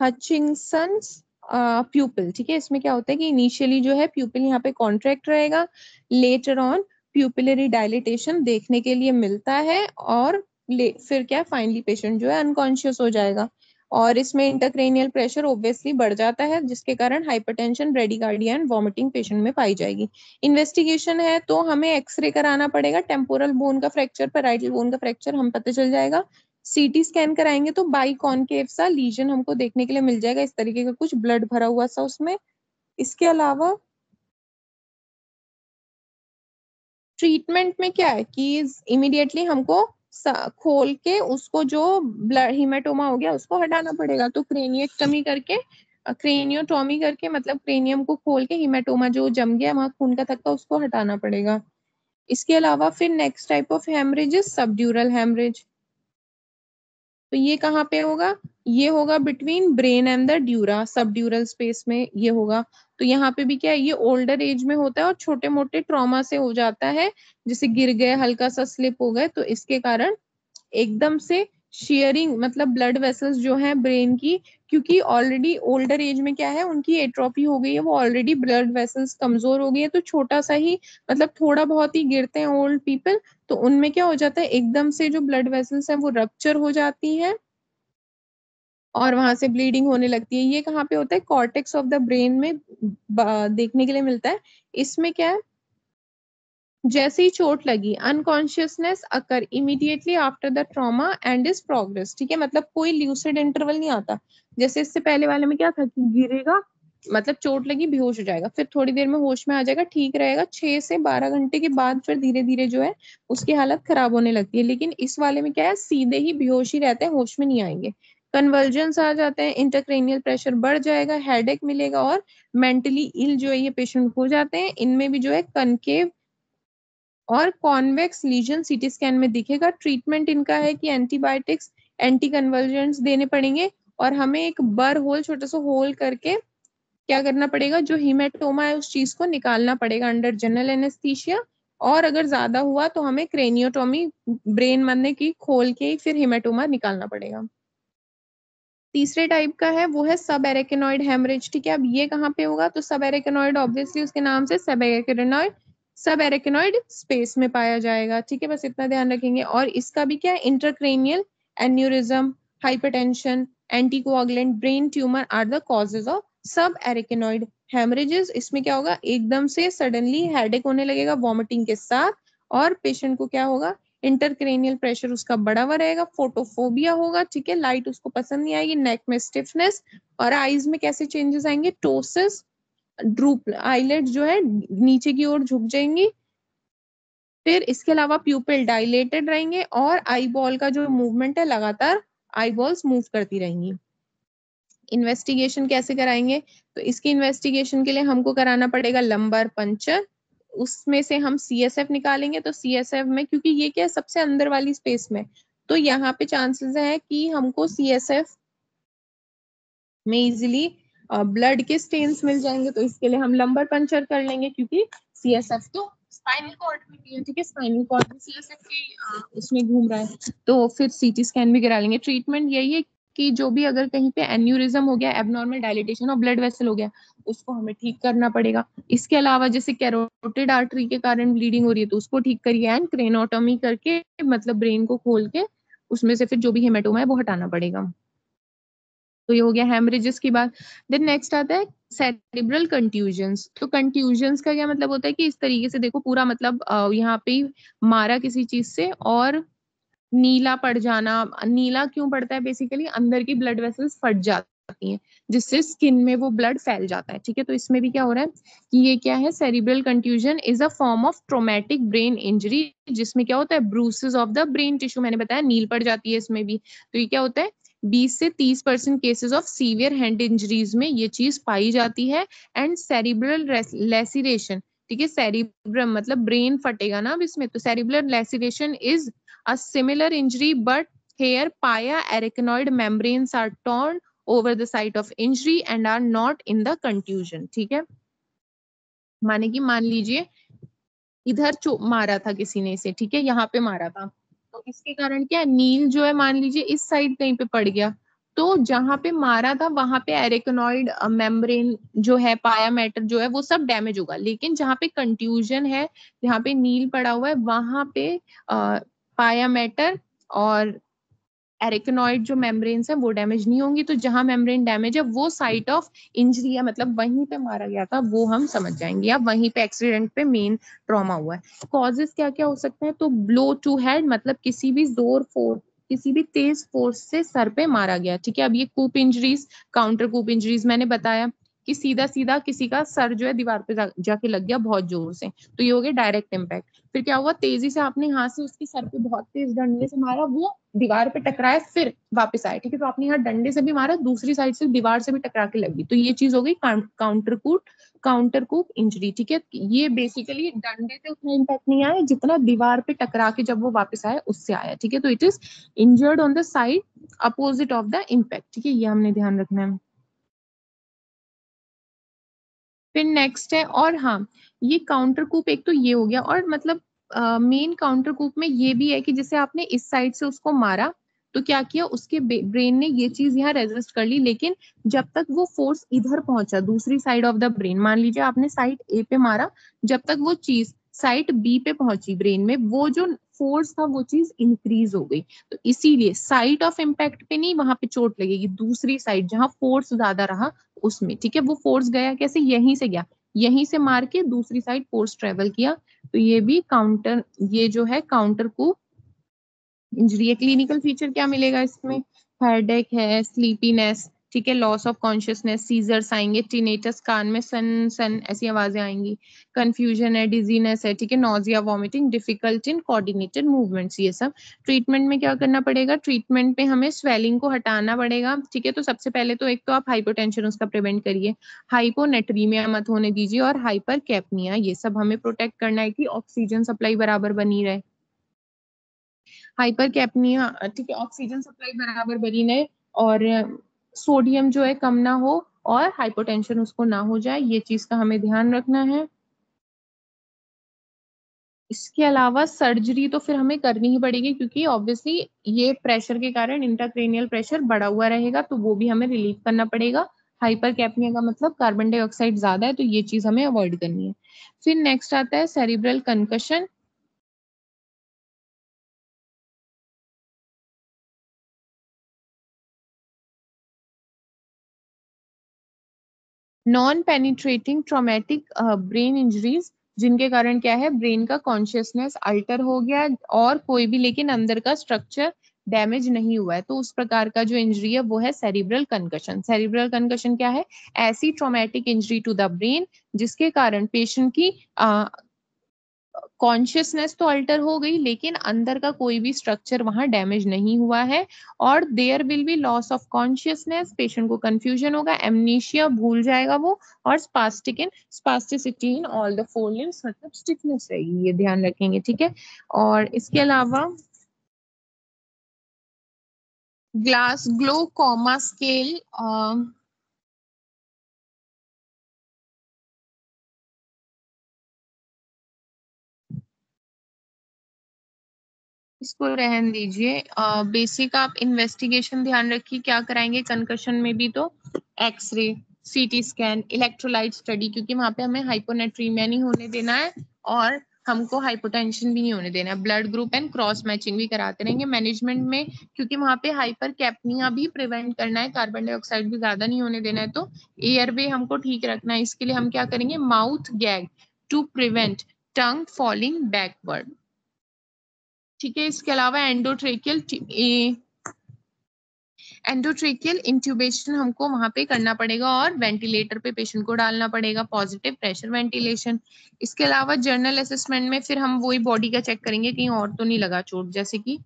हचिंसंस प्यूपिल, ठीक है, इसमें क्या होता है कि इनिशियली जो है प्यूपिल यहाँ पे कॉन्ट्रैक्ट रहेगा, लेटर ऑन प्यूपिलरी डायलिटेशन देखने के लिए मिलता है, और फिर क्या फाइनली पेशेंट जो है अनकॉन्शियस हो जाएगा। और इसमें इंटरक्रेनियल प्रेशर ऑब्वियसली बढ़ जाता है, जिसके कारण hypertension, bradycardia and vomiting patient में पाई जाएगी। इन्वेस्टिगेशन है तो हमें एक्सरे कराना पड़ेगा, टेम्पोरल बोन का फ्रैक्चर, पैराइटल बोन का फ्रैक्चर हम पता चल जाएगा। सीटी स्कैन कराएंगे तो बाई कॉनकेव सा लीजन हमको देखने के लिए मिल जाएगा, इस तरीके का कुछ ब्लड भरा हुआ सा उसमें। इसके अलावा ट्रीटमेंट में क्या है कि इमीडिएटली हमको खोल के उसको जो ब्लड हीमेटोमा हो गया उसको हटाना पड़ेगा, तो क्रेनियोटमी करके, क्रेनियोटॉमी करके मतलब क्रेनियम को खोल के हीमेटोमा जो जम गया वहां खून का थक्का उसको हटाना पड़ेगा। इसके अलावा फिर next type of haemorrhage is subdural haemorrhage. तो ये कहाँ पे होगा, ये होगा between brain and the dura, subdural space में ये होगा। तो यहाँ पे भी क्या है, ये ओल्डर एज में होता है और छोटे मोटे ट्रॉमा से हो जाता है, जैसे गिर गए, हल्का सा स्लिप हो गए, तो इसके कारण एकदम से शेयरिंग, मतलब ब्लड वेसल्स जो है ब्रेन की, क्योंकि ऑलरेडी ओल्डर एज में क्या है उनकी एट्रोफी हो गई है, वो ऑलरेडी ब्लड वेसल्स कमजोर हो गई है, तो छोटा सा ही मतलब थोड़ा बहुत ही गिरते हैं ओल्ड पीपल, तो उनमें क्या हो जाता है एकदम से जो ब्लड वेसल्स हैं वो रप्चर हो जाती है और वहां से ब्लीडिंग होने लगती है। ये कहाँ पे होता है, कॉर्टेक्स ऑफ द ब्रेन में देखने के लिए मिलता है। इसमें क्या है, जैसे ही चोट लगी, unconsciousness occur immediately after the trauma and is progress, ठीक है, मतलब कोई ल्यूसिड इंटरवल नहीं आता। जैसे इससे पहले वाले में क्या था कि गिरेगा, मतलब चोट लगी, बेहोश हो जाएगा, फिर थोड़ी देर में होश में आ जाएगा, ठीक रहेगा, 6 से 12 घंटे के बाद फिर धीरे धीरे जो है उसकी हालत खराब होने लगती है। लेकिन इस वाले में क्या है, सीधे ही बेहोश ही रहते हैं, होश में नहीं आएंगे, कन्वर्जेंस आ जाते हैं, इंटरक्रेनियल प्रेशर बढ़ जाएगा, हेडेक मिलेगा, और मेंटली इल जो है ये पेशेंट हो जाते हैं। इनमें भी जो है कनकेव और कॉन्वेक्स लीजन सीटी स्कैन में दिखेगा। ट्रीटमेंट इनका है कि एंटीबायोटिक्स, एंटी कन्वर्जेंट्स देने पड़ेंगे, और हमें एक बर होल, छोटा सा होल करके क्या करना पड़ेगा, जो हीमेटोमा है उस चीज को निकालना पड़ेगा अंडर जनरल एनेस्थीसिया। और अगर ज्यादा हुआ तो हमें क्रेनियोटोमी, ब्रेन मरने की खोल के ही फिर हीमेटोमा निकालना पड़ेगा। तीसरे टाइप का है वो है सब एरेकेनॉइड हेमरेज, ठीक है। अब ये कहाँ पे होगा, तो सब एरेकेनॉइड ऑब्वियसली उसके नाम से सब एरेकेनॉइड, सब एरेकेनॉइड स्पेस में पाया जाएगा, ठीक है, बस इतना ध्यान रखेंगे। और इसका भी क्या है, intracranial aneurysm, hypertension, anticoagulant, brain tumour are the causes of subarachnoid haemorrhages. इसमें क्या होगा, एकदम से सडनली हेडेक होने लगेगा वॉमिटिंग के साथ, और पेशेंट को क्या होगा, इंटरक्रेनियल प्रेशर उसका बढ़ा हुआ रहेगा, फोटोफोबिया होगा, ठीक है, लाइट उसको पसंद नहीं आएगी, नेक में स्टिफनेस, और आईज में कैसे चेंजेस आएंगे, टोसिस, ड्रूप, आईलेट जो है नीचे की ओर झुक जाएंगी। फिर इसके अलावा प्यूपिल डायलेटेड रहेंगे, और आई बॉल का जो मूवमेंट है लगातार आई बॉल्स मूव करती रहेंगी। इन्वेस्टिगेशन कैसे कराएंगे, तो इसकी इन्वेस्टिगेशन के लिए हमको कराना पड़ेगा लंबर पंचर, उसमें से हम सीएसएफ निकालेंगे। तो सीएसएफ में, क्योंकि ये क्या है सबसे अंदर वाली स्पेस में, तो यहाँ पे चांसेस है कि हमको सीएसएफ में इजिली ब्लड के स्टेन्स मिल जाएंगे, तो इसके लिए हम लंबर पंचर कर लेंगे, क्योंकि सीएसएफ तो स्पाइनल कॉर्ड में भी है, ठीक है, स्पाइनल कॉर्ड में सीएसएफ के उसमें घूम रहा है, तो फिर सीटी स्कैन भी करा लेंगे। ट्रीटमेंट यही है कि जो भी अगर कहीं पे एन्यूरिज्म हो गया, abnormal dilatation of blood vessel हो गया, उसको हमें ठीक करना पड़ेगा। इसके अलावा जैसे कैरोटिड आर्टरी के कारण ब्लीडिंग हो रही है तो उसको ठीक करिए, एंड क्रेनोटॉमी करके मतलब ब्रेन को खोल के उसमें से फिर जो भी हेमेटोमा है वो हटाना पड़ेगा। तो ये हो गया हेमरेजेस की बात। देन नेक्स्ट आता है सेरिब्रल कंट्यूजन्स। तो कंट्यूजन्स का क्या मतलब होता है कि इस तरीके से देखो, पूरा मतलब यहाँ पे मारा किसी चीज से और नीला पड़ जाना। नीला क्यों पड़ता है, बेसिकली अंदर की ब्लड वेसल्स फट जाती हैं, जिससे स्किन में वो ब्लड फैल जाता है, ठीक है। तो इसमें भी क्या हो रहा है कि ये क्या है, cerebral contusion is a form of traumatic brain injury, जिसमें क्या होता है, bruises of the brain tissue, मैंने बताया नील पड़ जाती है इसमें भी। तो ये क्या होता है, 20 से 30% cases of severe hand injuries में ये चीज पाई जाती है। एंड सेरिब्रल लेसिरेशन, ठीक है, सेरिब्रम मतलब ब्रेन फटेगा ना अब इसमें, तो cerebral laceration is a similar injury but Here pia arachnoid membranes are torn over the site of injury and are not in the contusion. ठीक है, माने कि मान लीजिए इधर मारा था किसी ने इसे, ठीक है, यहाँ पे मारा था, तो इसके कारण क्या नील जो है मान लीजिए इस साइड कहीं पे पड़ गया, तो जहां पे मारा था वहां पे एरेक्नोइड मेम्ब्रेन जो है, पाया मैटर जो है वो सब डैमेज होगा, लेकिन जहां पे कंट्यूजन है, जहां पे नील पड़ा हुआ है, वहां पे पाया मैटर और एरेक्नोइड जो मेम्ब्रेन्स है वो डैमेज नहीं होंगी। तो जहां मेम्ब्रेन डैमेज है वो साइट ऑफ इंजरी है, मतलब वहीं पे मारा गया था, वो हम समझ जाएंगे, या वहीं पे एक्सीडेंट पे मेन ट्रॉमा हुआ है। कॉजेस क्या क्या हो सकते हैं, तो ब्लो टू हेड, मतलब किसी भी जोर फोर्स, किसी भी तेज फोर्स से सर पे मारा गया, ठीक है। अब ये कूप इंजरीज, काउंटर कूप इंजरीज मैंने बताया कि सीधा सीधा किसी का सर जो है दीवार पे जाके लग गया बहुत जोर से, तो ये हो गया डायरेक्ट इम्पैक्ट। फिर क्या हुआ, तेजी से आपने यहाँ से उसके सर पे बहुत तेज डंडे से मारा, वो दीवार पे टकराया फिर वापस आया, ठीक है, तो आपने यहाँ डंडे से भी मारा, दूसरी साइड से दीवार से भी टकरा के लगी, तो ये चीज हो गई काउंटर कूप इंजरी, ठीक है। ये बेसिकली डंडे से उतना इम्पैक्ट नहीं आया जितना दीवार पे टकरा के जब वो वापस आया उससे आया, ठीक है, तो it is injured on the side opposite of the impact, ठीक है, ये हमने ध्यान रखना है। फिर नेक्स्ट है, और हाँ, ये काउंटर कूप एक तो ये हो गया, और मतलब मेन काउंटर कूप में ये भी है कि जैसे आपने इस साइड से उसको मारा, तो क्या किया, उसके ब्रेन ने ये चीज यहाँ रेजिस्ट कर ली, लेकिन जब तक वो फोर्स इधर पहुंचा दूसरी साइड ऑफ द ब्रेन, मान लीजिए आपने साइड ए पे मारा, जब तक वो चीज साइड बी पे पहुंची ब्रेन में, वो जो फोर्स था वो चीज इंक्रीज हो गई, तो इसीलिए साइड ऑफ इम्पैक्ट पे नहीं, वहां पे चोट लगेगी, दूसरी साइड जहां फोर्स ज्यादा रहा उसमें, ठीक है। वो फोर्स गया कैसे, यहीं से गया, यहीं से मार के दूसरी साइड फोर्स ट्रेवल किया, तो ये भी काउंटर, ये जो है काउंटर को इंजरी है। क्लिनिकल फीचर क्या मिलेगा इसमें, हेडेक है, स्लीपीनेस, ठीक है, लॉस ऑफ कॉन्शियसनेस, सीजर्स आएंगे, टिनेटस, कान में सन सन ऐसी आवाजें आएंगी, कंफ्यूजन है, डिजीनेस है, ठीक है, nausea, vomiting, difficult in coordinated movements, ये सब। ट्रीटमेंट में क्या करना पड़ेगा, ट्रीटमेंट में हमें स्वेलिंग को हटाना पड़ेगा, ठीक है, तो सबसे पहले तो एक तो आप हाइपोटेंशन उसका प्रिवेंट करिए, हाइपोनेट्रीमिया मत होने दीजिए, और हाइपर कैपनिया, ये सब हमें प्रोटेक्ट करना है कि ऑक्सीजन सप्लाई बराबर बनी रहे। हाइपर कैपनिया, ठीक है, ऑक्सीजन सप्लाई बराबर बनी रहे, और सोडियम जो है कम ना हो, और हाइपोटेंशन उसको ना हो जाए, ये चीज का हमें ध्यान रखना है। इसके अलावा सर्जरी तो फिर हमें करनी ही पड़ेगी, क्योंकि ऑब्वियसली ये प्रेशर के कारण इंट्राक्रेनियल प्रेशर बढ़ा हुआ रहेगा, तो वो भी हमें रिलीव करना पड़ेगा। हाइपर कैपनिया का मतलब कार्बन डाइऑक्साइड ज्यादा है, तो ये चीज हमें अवॉइड करनी है। फिर नेक्स्ट आता है cerebral concussion. Non penetrating traumatic brain injuries, जिनके कारण क्या है, ब्रेन का कॉन्शियसनेस अल्टर हो गया, और कोई भी लेकिन अंदर का स्ट्रक्चर डैमेज नहीं हुआ है, तो उस प्रकार का जो इंजरी है वो है सेरिब्रल कंकशन। सेरिब्रल कंकशन क्या है, ऐसी traumatic injury to the brain जिसके कारण पेशेंट की कॉन्शियसनेस तो अल्टर हो गई, लेकिन अंदर का कोई भी स्ट्रक्चर वहां डैमेज नहीं हुआ है, और there will be loss of consciousness, patient को कंफ्यूजन होगा, एमनीशिया, भूल जाएगा वो, और spasticity in all the four limbs, मतलब स्टिफनेस रहेगी, ये ध्यान रखेंगे, ठीक है। और इसके अलावा ग्लास ग्लोकोमा स्केल, इसको रहन दीजिए। बेसिक आप इन्वेस्टिगेशन ध्यान रखिए, क्या कराएंगे कंकशन में भी, तो x ray, CT scan, electrolyte study, क्योंकि वहां पे हमें हाइपोनेट्रीमिया नहीं होने देना है, और हमको हाइपोटेंशन भी नहीं होने देना है। Blood group and cross matching भी कराते रहेंगे मैनेजमेंट में, क्योंकि वहां पे हाइपर कैपनिया भी प्रिवेंट करना है, कार्बन डाइऑक्साइड भी ज्यादा नहीं होने देना है, तो एयरवे हमको ठीक रखना है। इसके लिए हम क्या करेंगे, mouth gag to prevent tongue falling backward, ठीक है। इसके अलावा एंडोट्रेकियल इंट्यूबेशन हमको वहां पे करना पड़ेगा, और वेंटिलेटर पे पेशेंट को डालना पड़ेगा, पॉजिटिव प्रेशर वेंटिलेशन। इसके अलावा जर्नल असेसमेंट में फिर हम वही बॉडी का चेक करेंगे कहीं और तो नहीं लगा चोट, जैसे कि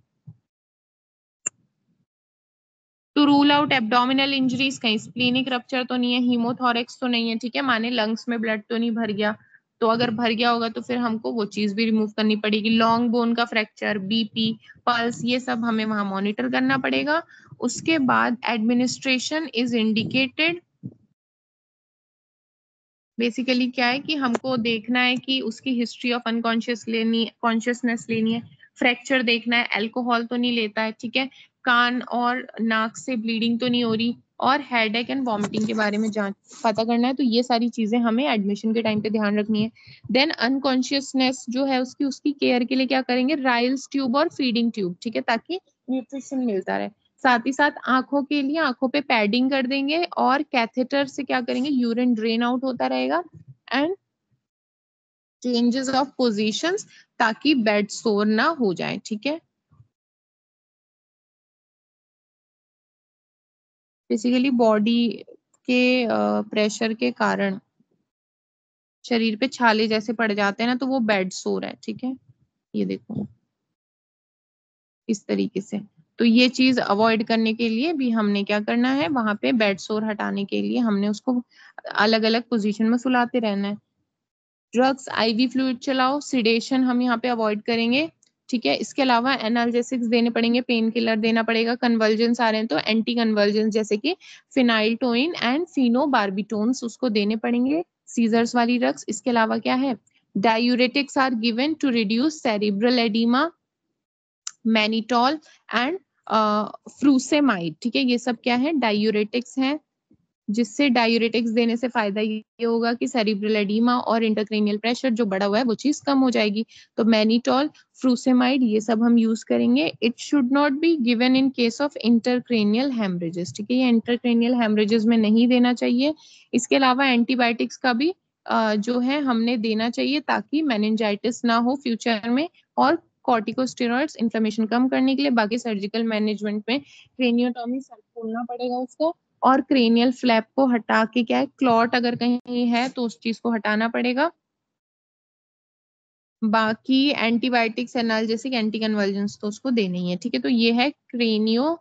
to rule out abdominal injuries, कहीं स्प्लीनिक रप्चर तो नहीं है, हीमोथोरेक्स तो नहीं है, ठीक है, माने लंग्स में ब्लड तो नहीं भर गया, तो अगर भर गया होगा तो फिर हमको वो चीज भी रिमूव करनी पड़ेगी। लॉन्ग बोन का फ्रैक्चर, बीपी, पल्स, ये सब हमें वहां मॉनिटर करना पड़ेगा। उसके बाद एडमिनिस्ट्रेशन इज इंडिकेटेड। बेसिकली क्या है कि हमको देखना है कि उसकी हिस्ट्री ऑफ कॉन्शियसनेस लेनी है, फ्रैक्चर देखना है, अल्कोहल तो नहीं लेता है, ठीक है, कान और नाक से ब्लीडिंग तो नहीं हो रही, और हेडेक एंड वॉमिटिंग के बारे में जांच पता करना है। तो ये सारी चीजें हमें एडमिशन के टाइम पे ध्यान रखनी है। देन अनकॉन्शियसनेस जो है उसकी उसकी केयर के लिए क्या करेंगे, राइल्स ट्यूब और फीडिंग ट्यूब, ठीक है, ताकि न्यूट्रिशन मिलता रहे। साथ ही साथ आंखों के लिए आंखों पे पैडिंग कर देंगे, और कैथेटर से क्या करेंगे, यूरिन ड्रेन आउट होता रहेगा। एंड चेंजेस ऑफ पोजीशंस, ताकि बेड सोर ना हो जाए, ठीक है। बेसिकली बॉडी के प्रेशर के कारण शरीर पे छाले जैसे पड़ जाते हैं ना, तो वो बेड सोर है, ठीक है। ये देखो इस तरीके से। तो ये चीज अवॉइड करने के लिए भी हमने क्या करना है, वहां पे बेड सोर हटाने के लिए हमने उसको अलग अलग पोजीशन में सुलाते रहना है। ड्रग्स, आईवी फ्लूइड चलाओ, सिडेशन हम यहाँ पे अवॉइड करेंगे, ठीक है। इसके अलावा एनाल्जेसिक्स देने पड़ेंगे, पेन किलर देना पड़ेगा। कन्वर्जेंस आ रहे हैं तो एंटी कन्वर्जेंस जैसे कि फिनाइलटोइन एंड फिनोबार्बिटोन्स उसको देने पड़ेंगे, सीजर्स वाली ड्रग्स। इसके अलावा क्या है, diuretics are given to reduce cerebral oedema, mannitol and frusemide, ठीक है। ये सब क्या है, डायूरेटिक्स हैं, जिससे डायूरेटिक्स देने से फायदा ये होगा कि सेरिब्रल एडीमा और इंटरक्रेनियल प्रेशर जो बढ़ा हुआ है वो चीज कम हो जाएगी। तो मैनिटॉल, फ्रूसेमाइड, ये सब हम यूज करेंगे। It should not be given in case of intracranial haemorrhages, ठीक है, ये इंटरक्रेनियल हेमरेजेस में नहीं देना चाहिए। इसके अलावा एंटीबायोटिक्स का भी जो है हमने देना चाहिए, ताकि मेनिंजाइटिस ना हो फ्यूचर में। और कॉर्टिकोस्टेरॉइड्स इन्फ्लेमेशन कम करने के लिए। बाकी सर्जिकल मैनेजमेंट में क्रेनियोटॉमी, सर खोलना पड़ेगा उसको, और क्रेनियल फ्लैप को हटा के क्या है, क्लॉट अगर कहीं है तो उस चीज को हटाना पड़ेगा। बाकी एंटीबायोटिक्स, एनाल्जेसिक, एंटी कन्वर्जेंस तो उसको देना ही है, ठीक है। तो ये है क्रेनियो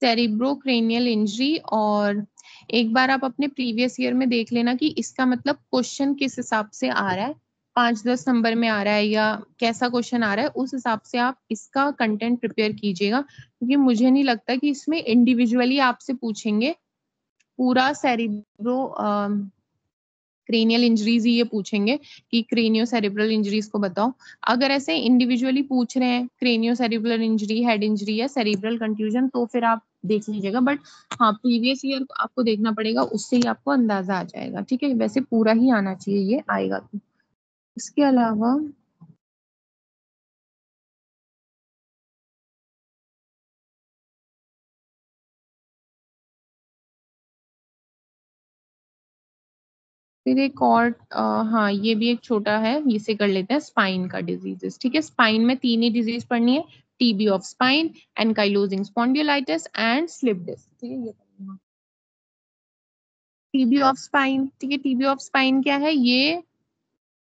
सेरिब्रोक्रेनियल इंजरी। और एक बार आप अपने प्रीवियस ईयर में देख लेना कि इसका मतलब क्वेश्चन किस हिसाब से आ रहा है, 5-10 नंबर में आ रहा है या कैसा क्वेश्चन आ रहा है, उस हिसाब से आप इसका कंटेंट प्रिपेयर कीजिएगा। क्योंकि मुझे नहीं लगता कि इसमें इंडिविजुअली आपसे पूछेंगे पूरा सेरिब्रो क्रेनियल इंजरीज ही ये पूछेंगे कि क्रेनियो सेरिब्रल इंजरीज को बताओ। अगर ऐसे इंडिविजुअली पूछ रहे हैं cranio cerebral injury, head injury या सेरिब्रल कंट्यूजन, तो फिर आप देख लीजिएगा। बट हाँ, प्रीवियस ईयर आपको देखना पड़ेगा, उससे ही आपको अंदाजा आ जाएगा, ठीक है। वैसे पूरा ही आना चाहिए, ये आएगा तो। इसके अलावा फिर एक और हाँ, ये भी एक छोटा है, इसे कर लेते हैं, स्पाइन का डिजीजेस, ठीक है। स्पाइन में 3 ही डिजीज पढ़नी है, TB of spine, ankylosing spondylitis and slip disc, ठीक है। ये टीबी ऑफ स्पाइन, ठीक है। टीबी ऑफ स्पाइन क्या है, ये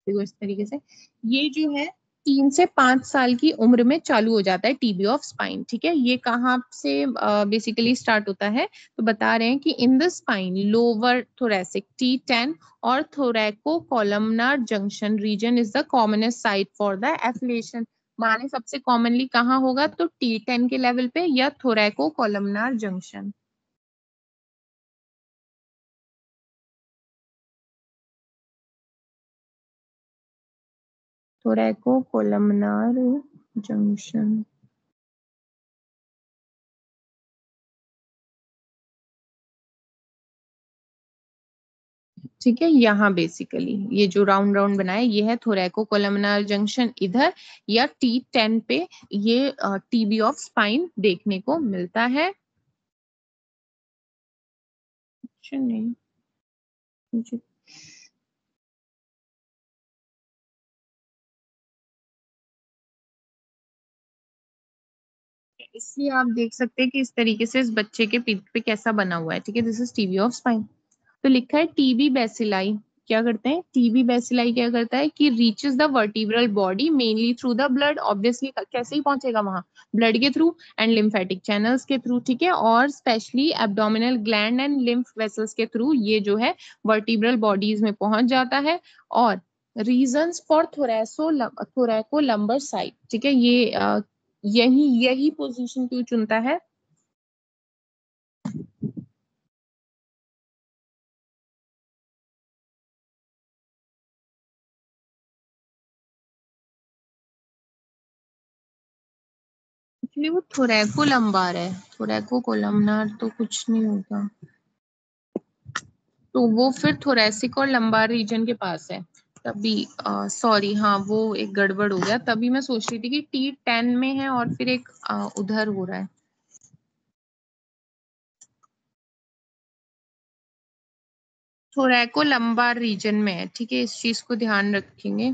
देखो इस तरीके से, ये जो है 3 से 5 साल की उम्र में चालू हो जाता है टीबी ऑफ स्पाइन, ठीक है। ये कहाँ से बेसिकली स्टार्ट होता है, तो बता रहे हैं कि in the spine, lower thoracic T10 और thoraco columnar junction region is the commonest site for the affiliation. माने सबसे कॉमनली कहाँ होगा, तो T10 के लेवल पे या थोरैको कॉलमनार जंक्शन। थोरैको कॉलमनार जंक्शन, ठीक है। यहाँ बेसिकली ये जो राउंड राउंड बनाया ये है थोरैको कोलमनार जंक्शन इधर, या T10 पे ये टीबी ऑफ स्पाइन देखने को मिलता है। अच्छा नहीं, मुझे इसलिए आप देख सकते हैं कि इस तरीके से इस बच्चे के पीठ पे कैसा बना हुआ है, ठीक है। This is TB of spine. तो लिखा है टीबी बेसिलाई, क्या करते हैं, टीबी बेसिलाई क्या करता है कि reaches the vertebral body mainly through the blood, obviously कैसे ही पहुंचेगा वहां, ब्लड के थ्रू एंड लिम्फेटिक चैनल्स के थ्रू, ठीक है, और specially abdominal gland and lymph vessels के थ्रू ये जो है वर्टिब्रल बॉडीज में पहुंच जाता है। और रीजंस फॉर थोरैको लंबर साइट, ठीक है, ये यही यही पोजीशन क्यों चुनता है, इसलिए वो थोरैको लंबार है, थोरैको कोलमनार तो कुछ नहीं होता, तो वो फिर थोरेसिक और लंबार रीजन के पास है। तभी सॉरी, हाँ वो एक गड़बड़ हो गया, तभी मैं सोच रही थी कि T10 में है और फिर एक उधर हो रहा है। थोरैको लंबार रीजन में है, ठीक है, इस चीज को ध्यान रखेंगे।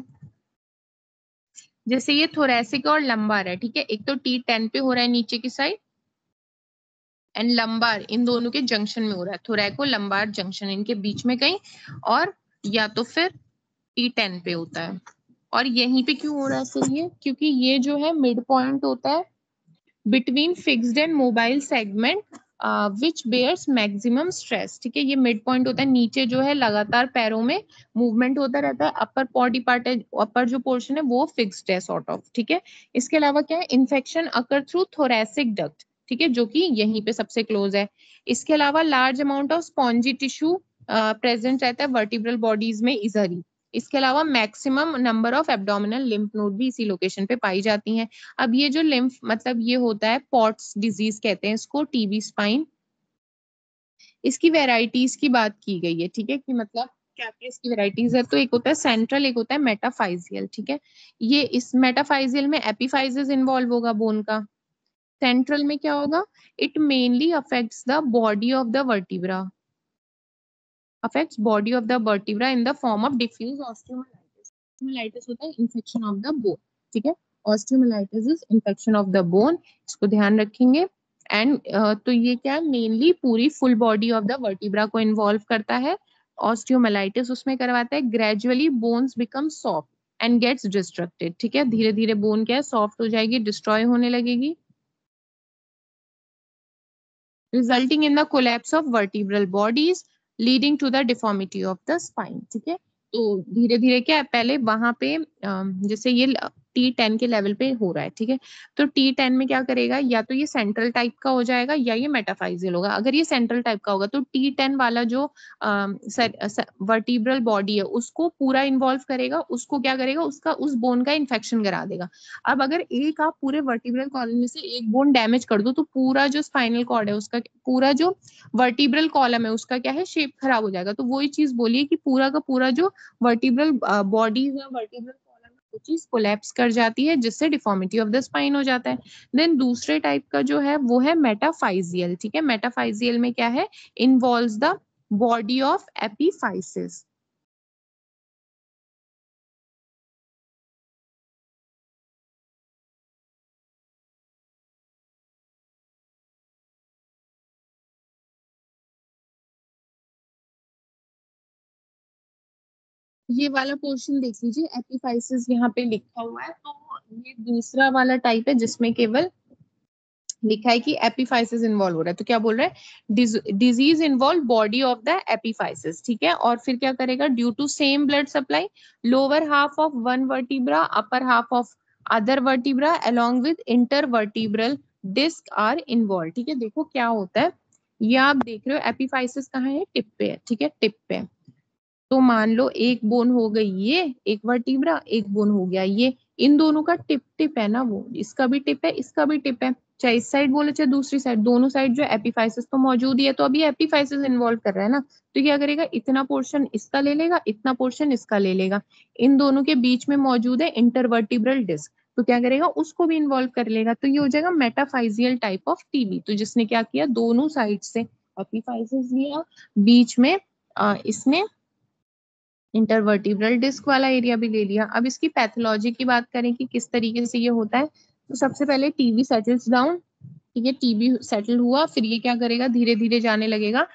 जैसे ये थोरेसिक और लंबार है, ठीक है, एक तो T10 पे हो रहा है नीचे की साइड, एंड लंबार इन दोनों के जंक्शन में हो रहा है, थोरैको लंबार जंक्शन इनके बीच में कहीं, और या तो फिर T10 पे होता है। और यहीं पे क्यों हो रहा है सर ये, क्योंकि ये जो है मिड पॉइंट होता है between fixed and mobile segment which bears maximum stress, ठीक है, ये मिड पॉइंट होता है, नीचे जो है लगातार पैरों में मूवमेंट होता रहता है, अपर बॉडी पार्ट है, अपर जो पोर्शन है वो फिक्स्ड है सॉर्ट ऑफ, ठीक है। इसके अलावा क्या है, इन्फेक्शन अकर थ्रू थोरेसिक डक्ट, ठीक है, जो कि यहीं पे सबसे क्लोज है। इसके अलावा large amount of spongy tissue present रहता है वर्टिब्रल बॉडीज में इजरी। इसके अलावा maximum number of abdominal lymph node भी इसी लोकेशन पे पाई जाती हैं। अब ये जो लिम्फ मतलब ये होता है पॉट्स डिजीज कहते हैं इसको, टीबी स्पाइन, इसकी वेराइटीज की बात की गई है, ठीक है, कि मतलब क्या क्या इसकी वेराइटीज है, तो एक होता है सेंट्रल, एक होता है मेटाफाइजियल, ठीक है। ये इस मेटाफाइजियल में एपिफाइसिस इन्वॉल्व होगा बोन का, सेंट्रल में क्या होगा, it mainly affects the body of the vertebra, affects body of the vertebra in the form of diffuse osteomyelitis. Osteomyelitis होता है infection of the bone, ठीक है, osteomyelitis is infection of the bone, इसको ध्यान रखेंगे। एंड तो ये क्या है, मेनली पूरी full body of the vertebra को इन्वॉल्व करता है, ऑस्टियोमाइलाइटिस उसमें करवाता है। Gradually bones become soft and gets destructed, ठीक है, धीरे धीरे बोन क्या है सॉफ्ट हो जाएगी, डिस्ट्रॉय होने लगेगी, resulting in the collapse of vertebral bodies leading to the deformity of the spine, ठीक है। तो धीरे धीरे क्या है, पहले वहां पे जैसे ये T10 के लेवल पे हो रहा है, ठीक है, तो T10 में क्या करेगा, या तो ये सेंट्रल टाइप का हो जाएगा या ये मेटाफाइजियल होगा। अगर ये सेंट्रल टाइप का होगा तो T10 वाला जो वर्टिब्रल बॉडी है उसको पूरा इन्वॉल्व करेगा, उसको क्या करेगा, उसका उस बोन का इन्फेक्शन करा देगा। अब अगर एक आप पूरे वर्टिब्रल कॉलम में से एक बोन डैमेज कर दो तो पूरा जो स्पाइनल कॉर्ड है उसका, पूरा जो वर्टिब्रल कॉलम है उसका क्या है, शेप खराब हो जाएगा। तो वही चीज बोलिए कि पूरा का पूरा जो वर्टिब्रल बॉडी है, वर्टिब्रल कॉलम है, वो चीज कोलैप्स कर जाती है, जिससे डिफॉर्मिटी ऑफ द स्पाइन हो जाता है। देन दूसरे टाइप का जो है वो है मेटाफाइजियल, ठीक है, मेटाफाइजियल में क्या है, involves the body of epiphysis. ये वाला पोर्शन देख लीजिए, एपिफाइसिस यहाँ पे लिखा हुआ है, तो ये दूसरा वाला टाइप है जिसमें केवल लिखा है कि एपिफाइसिस इन्वॉल्व हो रहा है। तो क्या बोल रहा है, disease involve body of the epiphysis, ठीक है, और फिर क्या करेगा, due to same blood supply lower half of one vertebra upper half of other vertebra along with intervertebral disc are involve, ठीक है। देखो क्या होता है, ये आप देख रहे हो एपिफाइसिस कहाँ है, टिप पे है, ठीक है, टिप पे। तो मान लो एक बोन हो गई ये, एक वर्टिब्रा, एक बोन हो गया ये, इन दोनों का टिप टिप है ना, वो इसका भी टिप है, इसका भी टिप है, चाहे इस साइड बोले चाहे दूसरी साइड, दोनों साइड जो एपिफाइसिस तो मौजूद ही है, तो अभी एपिफाइसिस इन्वॉल्व कर रहा है ना, तो क्या करेगा, इतना पोर्शन इसका ले लेगा, इतना पोर्शन इसका ले लेगा, इन दोनों के बीच में मौजूद है इंटरवर्टिब्रल डिस्क, तो क्या करेगा, उसको भी इन्वॉल्व कर लेगा, तो ये हो जाएगा मेटाफाइजियल टाइप ऑफ टीबी। तो जिसने क्या किया, दोनों साइड से एपिफाइसिस लिया, बीच में इसने इंटरवर्टिब्रल डिस्क वाला एरिया भी ले लिया। अब इसकी पैथोलॉजी की बात करें कि किस तरीके से ये होता है, तो सबसे पहले टीबी सेटल्स डाउन, ठीक है, टीबी सेटल हुआ, फिर ये क्या करेगा, धीरे धीरे जाने लगेगा।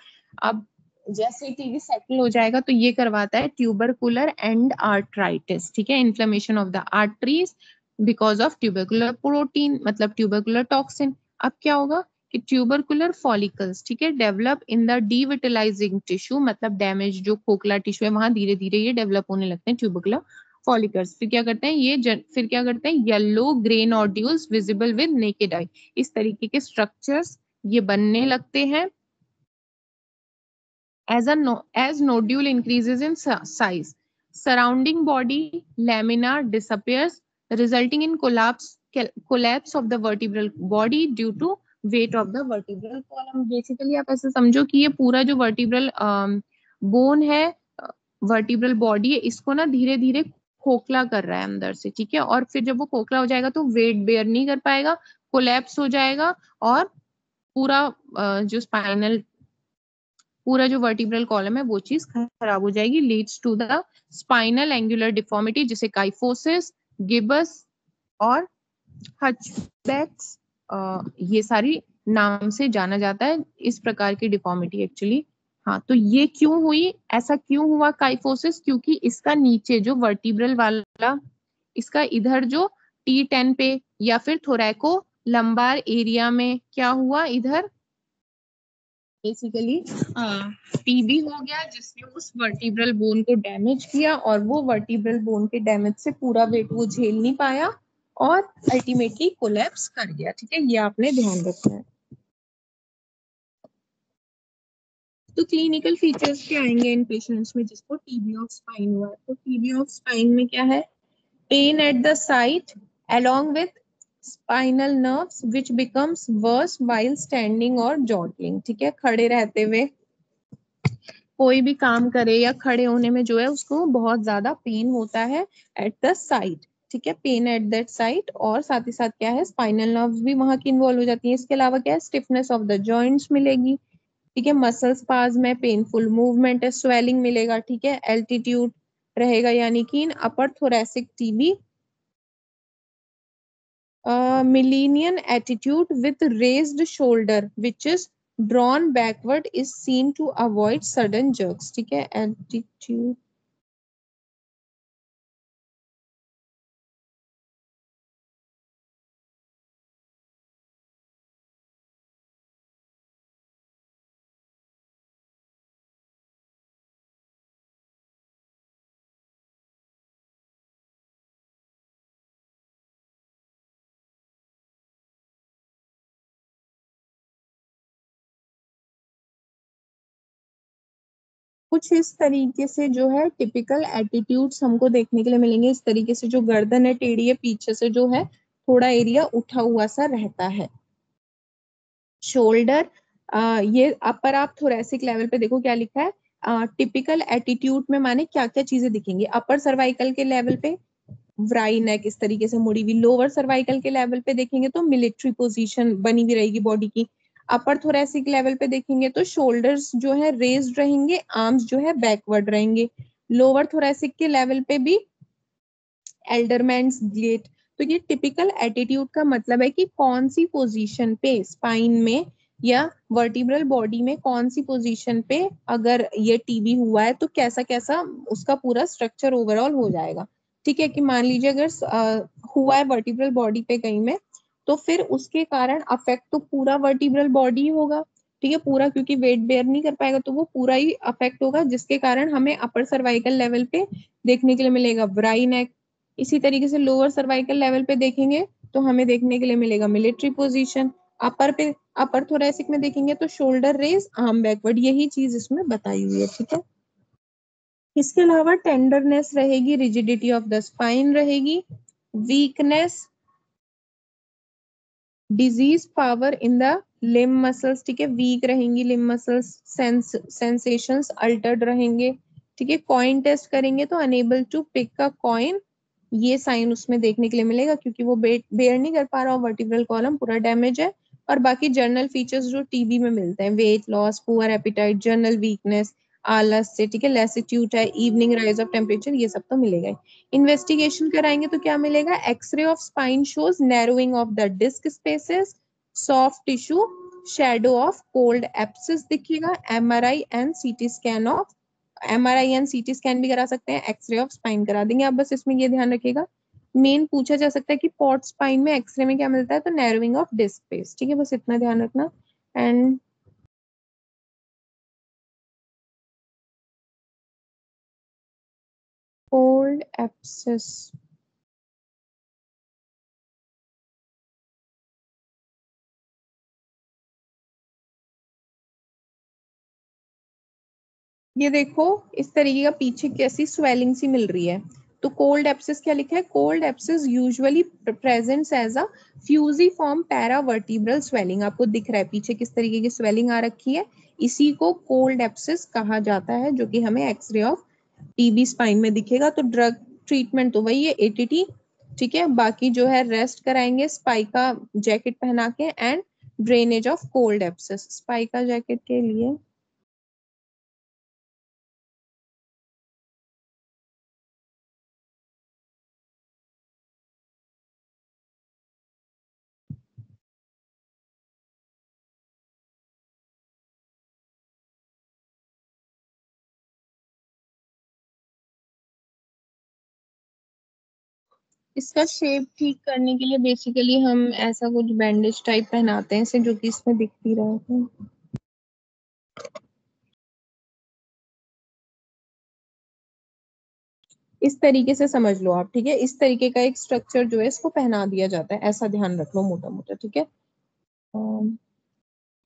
अब जैसे टीबी सेटल हो जाएगा तो ये करवाता है ट्यूबरकुलर एंड आर्ट्राइटिस, ठीक है, inflammation of the arteries because of tubercular protein, मतलब ट्यूबरकुलर टॉक्सिन। अब क्या होगा कि ट्यूबरकुलर फॉलिकल्स, ठीक है, डेवलप इन द डिविटलाइजिंग टिश्यू, मतलब डैमेज जो खोखला टिश्यू है वहां धीरे धीरे ये डेवलप होने लगते हैं ट्यूबरकुलर फॉलिकल्स। फिर क्या करते हैं ये फिर क्या करते हैं, yellow grey nodules visible with naked eye, इस तरीके के स्ट्रक्चर्स ये बनने लगते हैं as nodule increases in size. Surrounding body lamina disappears, resulting in collapse of the vertebral body due to weight of the vertebral column. Basically आप ऐसे समझो कि ये पूरा जो vertebral bone है, vertebral body है, इसको ना धीरे धीरे खोखला कर रहा है अंदर से, ठीक है, और फिर जब वो खोखला हो जाएगा तो वेट बेयर नहीं कर पाएगा, कोलैप्स हो जाएगा, और पूरा जो स्पाइनल, पूरा जो वर्टिब्रल कॉलम है वो चीज खराब हो जाएगी, leads to the spinal angular deformity, जिसे काइफोसिस, गिबस और हचबैक्स, ये सारी नाम से जाना जाता है इस प्रकार की डिफॉर्मिटी एक्चुअली। हाँ, तो ये क्यों हुई, ऐसा क्यों हुआ काइफोसिस, क्योंकि इसका नीचे जो वर्टिब्रल वाला, इसका इधर जो T10 पे या फिर थोरैको लंबार एरिया में क्या हुआ, इधर बेसिकली टीबी हो गया जिसने उस वर्टिब्रल बोन को डैमेज किया, और वो वर्टिब्रल बोन के डैमेज से पूरा वेट वो झेल नहीं पाया और अल्टीमेटली कोलैप्स कर गया, ठीक है, ये आपने ध्यान रखना है। तो क्लिनिकल फीचर्स क्या आएंगे इन पेशेंट्स में जिसको टीबी ऑफ स्पाइन हुआ है, तो टीबी ऑफ स्पाइन में क्या है, pen at the site along with spinal nerves which becomes worse while standing or jostling, ठीक है, खड़े रहते हुए कोई भी काम करे या खड़े होने में जो है उसको बहुत ज्यादा पेन होता है एट द साइट, ठीक है, पेन एट दैट साइट, और साथ ही साथ क्या है, स्पाइनल नर्व्स भी वहां की इन्वॉल्व हो जाती है। इसके अलावा क्या है, स्टिफनेस ऑफ द जॉइंट्स मिलेगी, ठीक है, मसल स्पाज्म है, पेनफुल मूवमेंट है, स्वेलिंग मिलेगा, ठीक है, एल्टीट्यूड रहेगा, यानी कि in upper thoracic TB millennium attitude with raised shoulder which is drawn backward is seen to avoid sudden jerks, ठीक है, attitude कुछ इस तरीके से जो है टिपिकल एटीट्यूड्स हमको देखने के लिए मिलेंगे। इस तरीके से जो गर्दन है टेढ़ी है, पीछे से जो है थोड़ा एरिया उठा हुआ सा रहता है। शोल्डर, ये अपर आप थोरेसिक लेवल पे देखो क्या लिखा है, टिपिकल एटीट्यूड में माने क्या क्या चीजें दिखेंगी, अपर सर्वाइकल के लेवल पे व्राई नेक इस तरीके से मुड़ी हुई, लोअर सर्वाइकल के लेवल पे देखेंगे तो मिलिट्री पोजीशन बनी हुई रहेगी बॉडी की, अपर थोरेसिक लेवल पे देखेंगे तो शोल्डर्स जो है रेज्ड रहेंगे, आर्म्स जो है बैकवर्ड रहेंगे, लोअर थोरेसिक के लेवल पे भी एल्डरमैन्स ग्लेट। तो ये टिपिकल एटीट्यूड का मतलब है कि कौन सी पोजीशन पे स्पाइन में या वर्टिब्रल बॉडी में कौन सी पोजीशन पे अगर ये टीबी हुआ है तो कैसा कैसा उसका पूरा स्ट्रक्चर ओवरऑल हो जाएगा, ठीक है, कि मान लीजिए अगर हुआ है वर्टिब्रल बॉडी पे कहीं में, तो फिर उसके कारण अफेक्ट तो पूरा वर्टिब्रल बॉडी होगा, ठीक है, पूरा, क्योंकि वेट बेयर नहीं कर पाएगा तो वो पूरा ही अफेक्ट होगा, जिसके कारण हमें अपर सर्वाइकल लेवल पे देखने के लिए मिलेगा ब्राई नेक। इसी तरीके से लोअर सर्वाइकल लेवल पे देखेंगे तो हमें देखने के लिए मिलेगा मिलिट्री पोजीशन, अपर थोरेसिक में देखेंगे तो शोल्डर रेज, आर्म बैकवर्ड, यही चीज इसमें बताई हुई है, ठीक है। इसके अलावा टेंडरनेस रहेगी, रिजिडिटी ऑफ द स्पाइन रहेगी, weakness, disease power in the limb muscles, ठीक है, वीक रहेंगी लिम्ब मसल्स, सेंसेशंस अल्टर्ड रहेंगे, ठीक है, कॉइन टेस्ट करेंगे तो unable to pick a coin, ये साइन उसमें देखने के लिए मिलेगा क्योंकि वो बेयर नहीं कर पा रहा, वर्टिब्रल कॉलम पूरा डैमेज है। और बाकी जर्नल फीचर्स जो टीबी में मिलते हैं, weight loss, poor appetite, journal weakness, आलस से, ठीक है, लेसिट्यूड है, इवनिंग राइज ऑफ टेम्परेचर, ये सब तो मिलेगा ही। इन्वेस्टिगेशन कराएंगे तो क्या मिलेगा, X ray of spine shows narrowing of the disc spaces, soft tissue shadow of cold abscess दिखेगा, MRI and CT scan of, MRI and CT scan भी करा सकते हैं, एक्सरे ऑफ स्पाइन करा देंगे। आप बस इसमें ये ध्यान रखिएगा, मेन पूछा जा सकता है कि पॉट स्पाइन में एक्सरे में क्या मिलता है, तो नैरोइंग ऑफ डिस्क स्पेस, ठीक है, बस इतना ध्यान रखना। एंड कोल्ड एप्सिस, ये देखो इस तरीके का पीछे कैसी स्वेलिंग सी मिल रही है। तो कोल्ड एप्सिस क्या लिखा है, cold abscess usually presents as a fusiform paravertebral swelling, आपको दिख रहा है पीछे किस तरीके की स्वेलिंग आ रखी है, इसी को कोल्ड एप्सिस कहा जाता है, जो कि हमें एक्सरे ऑफ टीबी स्पाइन में दिखेगा। तो ड्रग ट्रीटमेंट तो वही है एटीटी, ठीक है, बाकी जो है रेस्ट कराएंगे स्पाइका जैकेट पहना के, and drainage of cold abscess spica jacket के लिए। इसका शेप ठीक करने के लिए बेसिकली हम ऐसा कुछ बैंडेज टाइप पहनाते हैं इसे, जो कि इसमें दिख भी रहा है। इस तरीके से समझ लो आप, ठीक है, इस तरीके का एक स्ट्रक्चर जो है इसको पहना दिया जाता है, ऐसा ध्यान रख लो मोटा मोटा, ठीक है।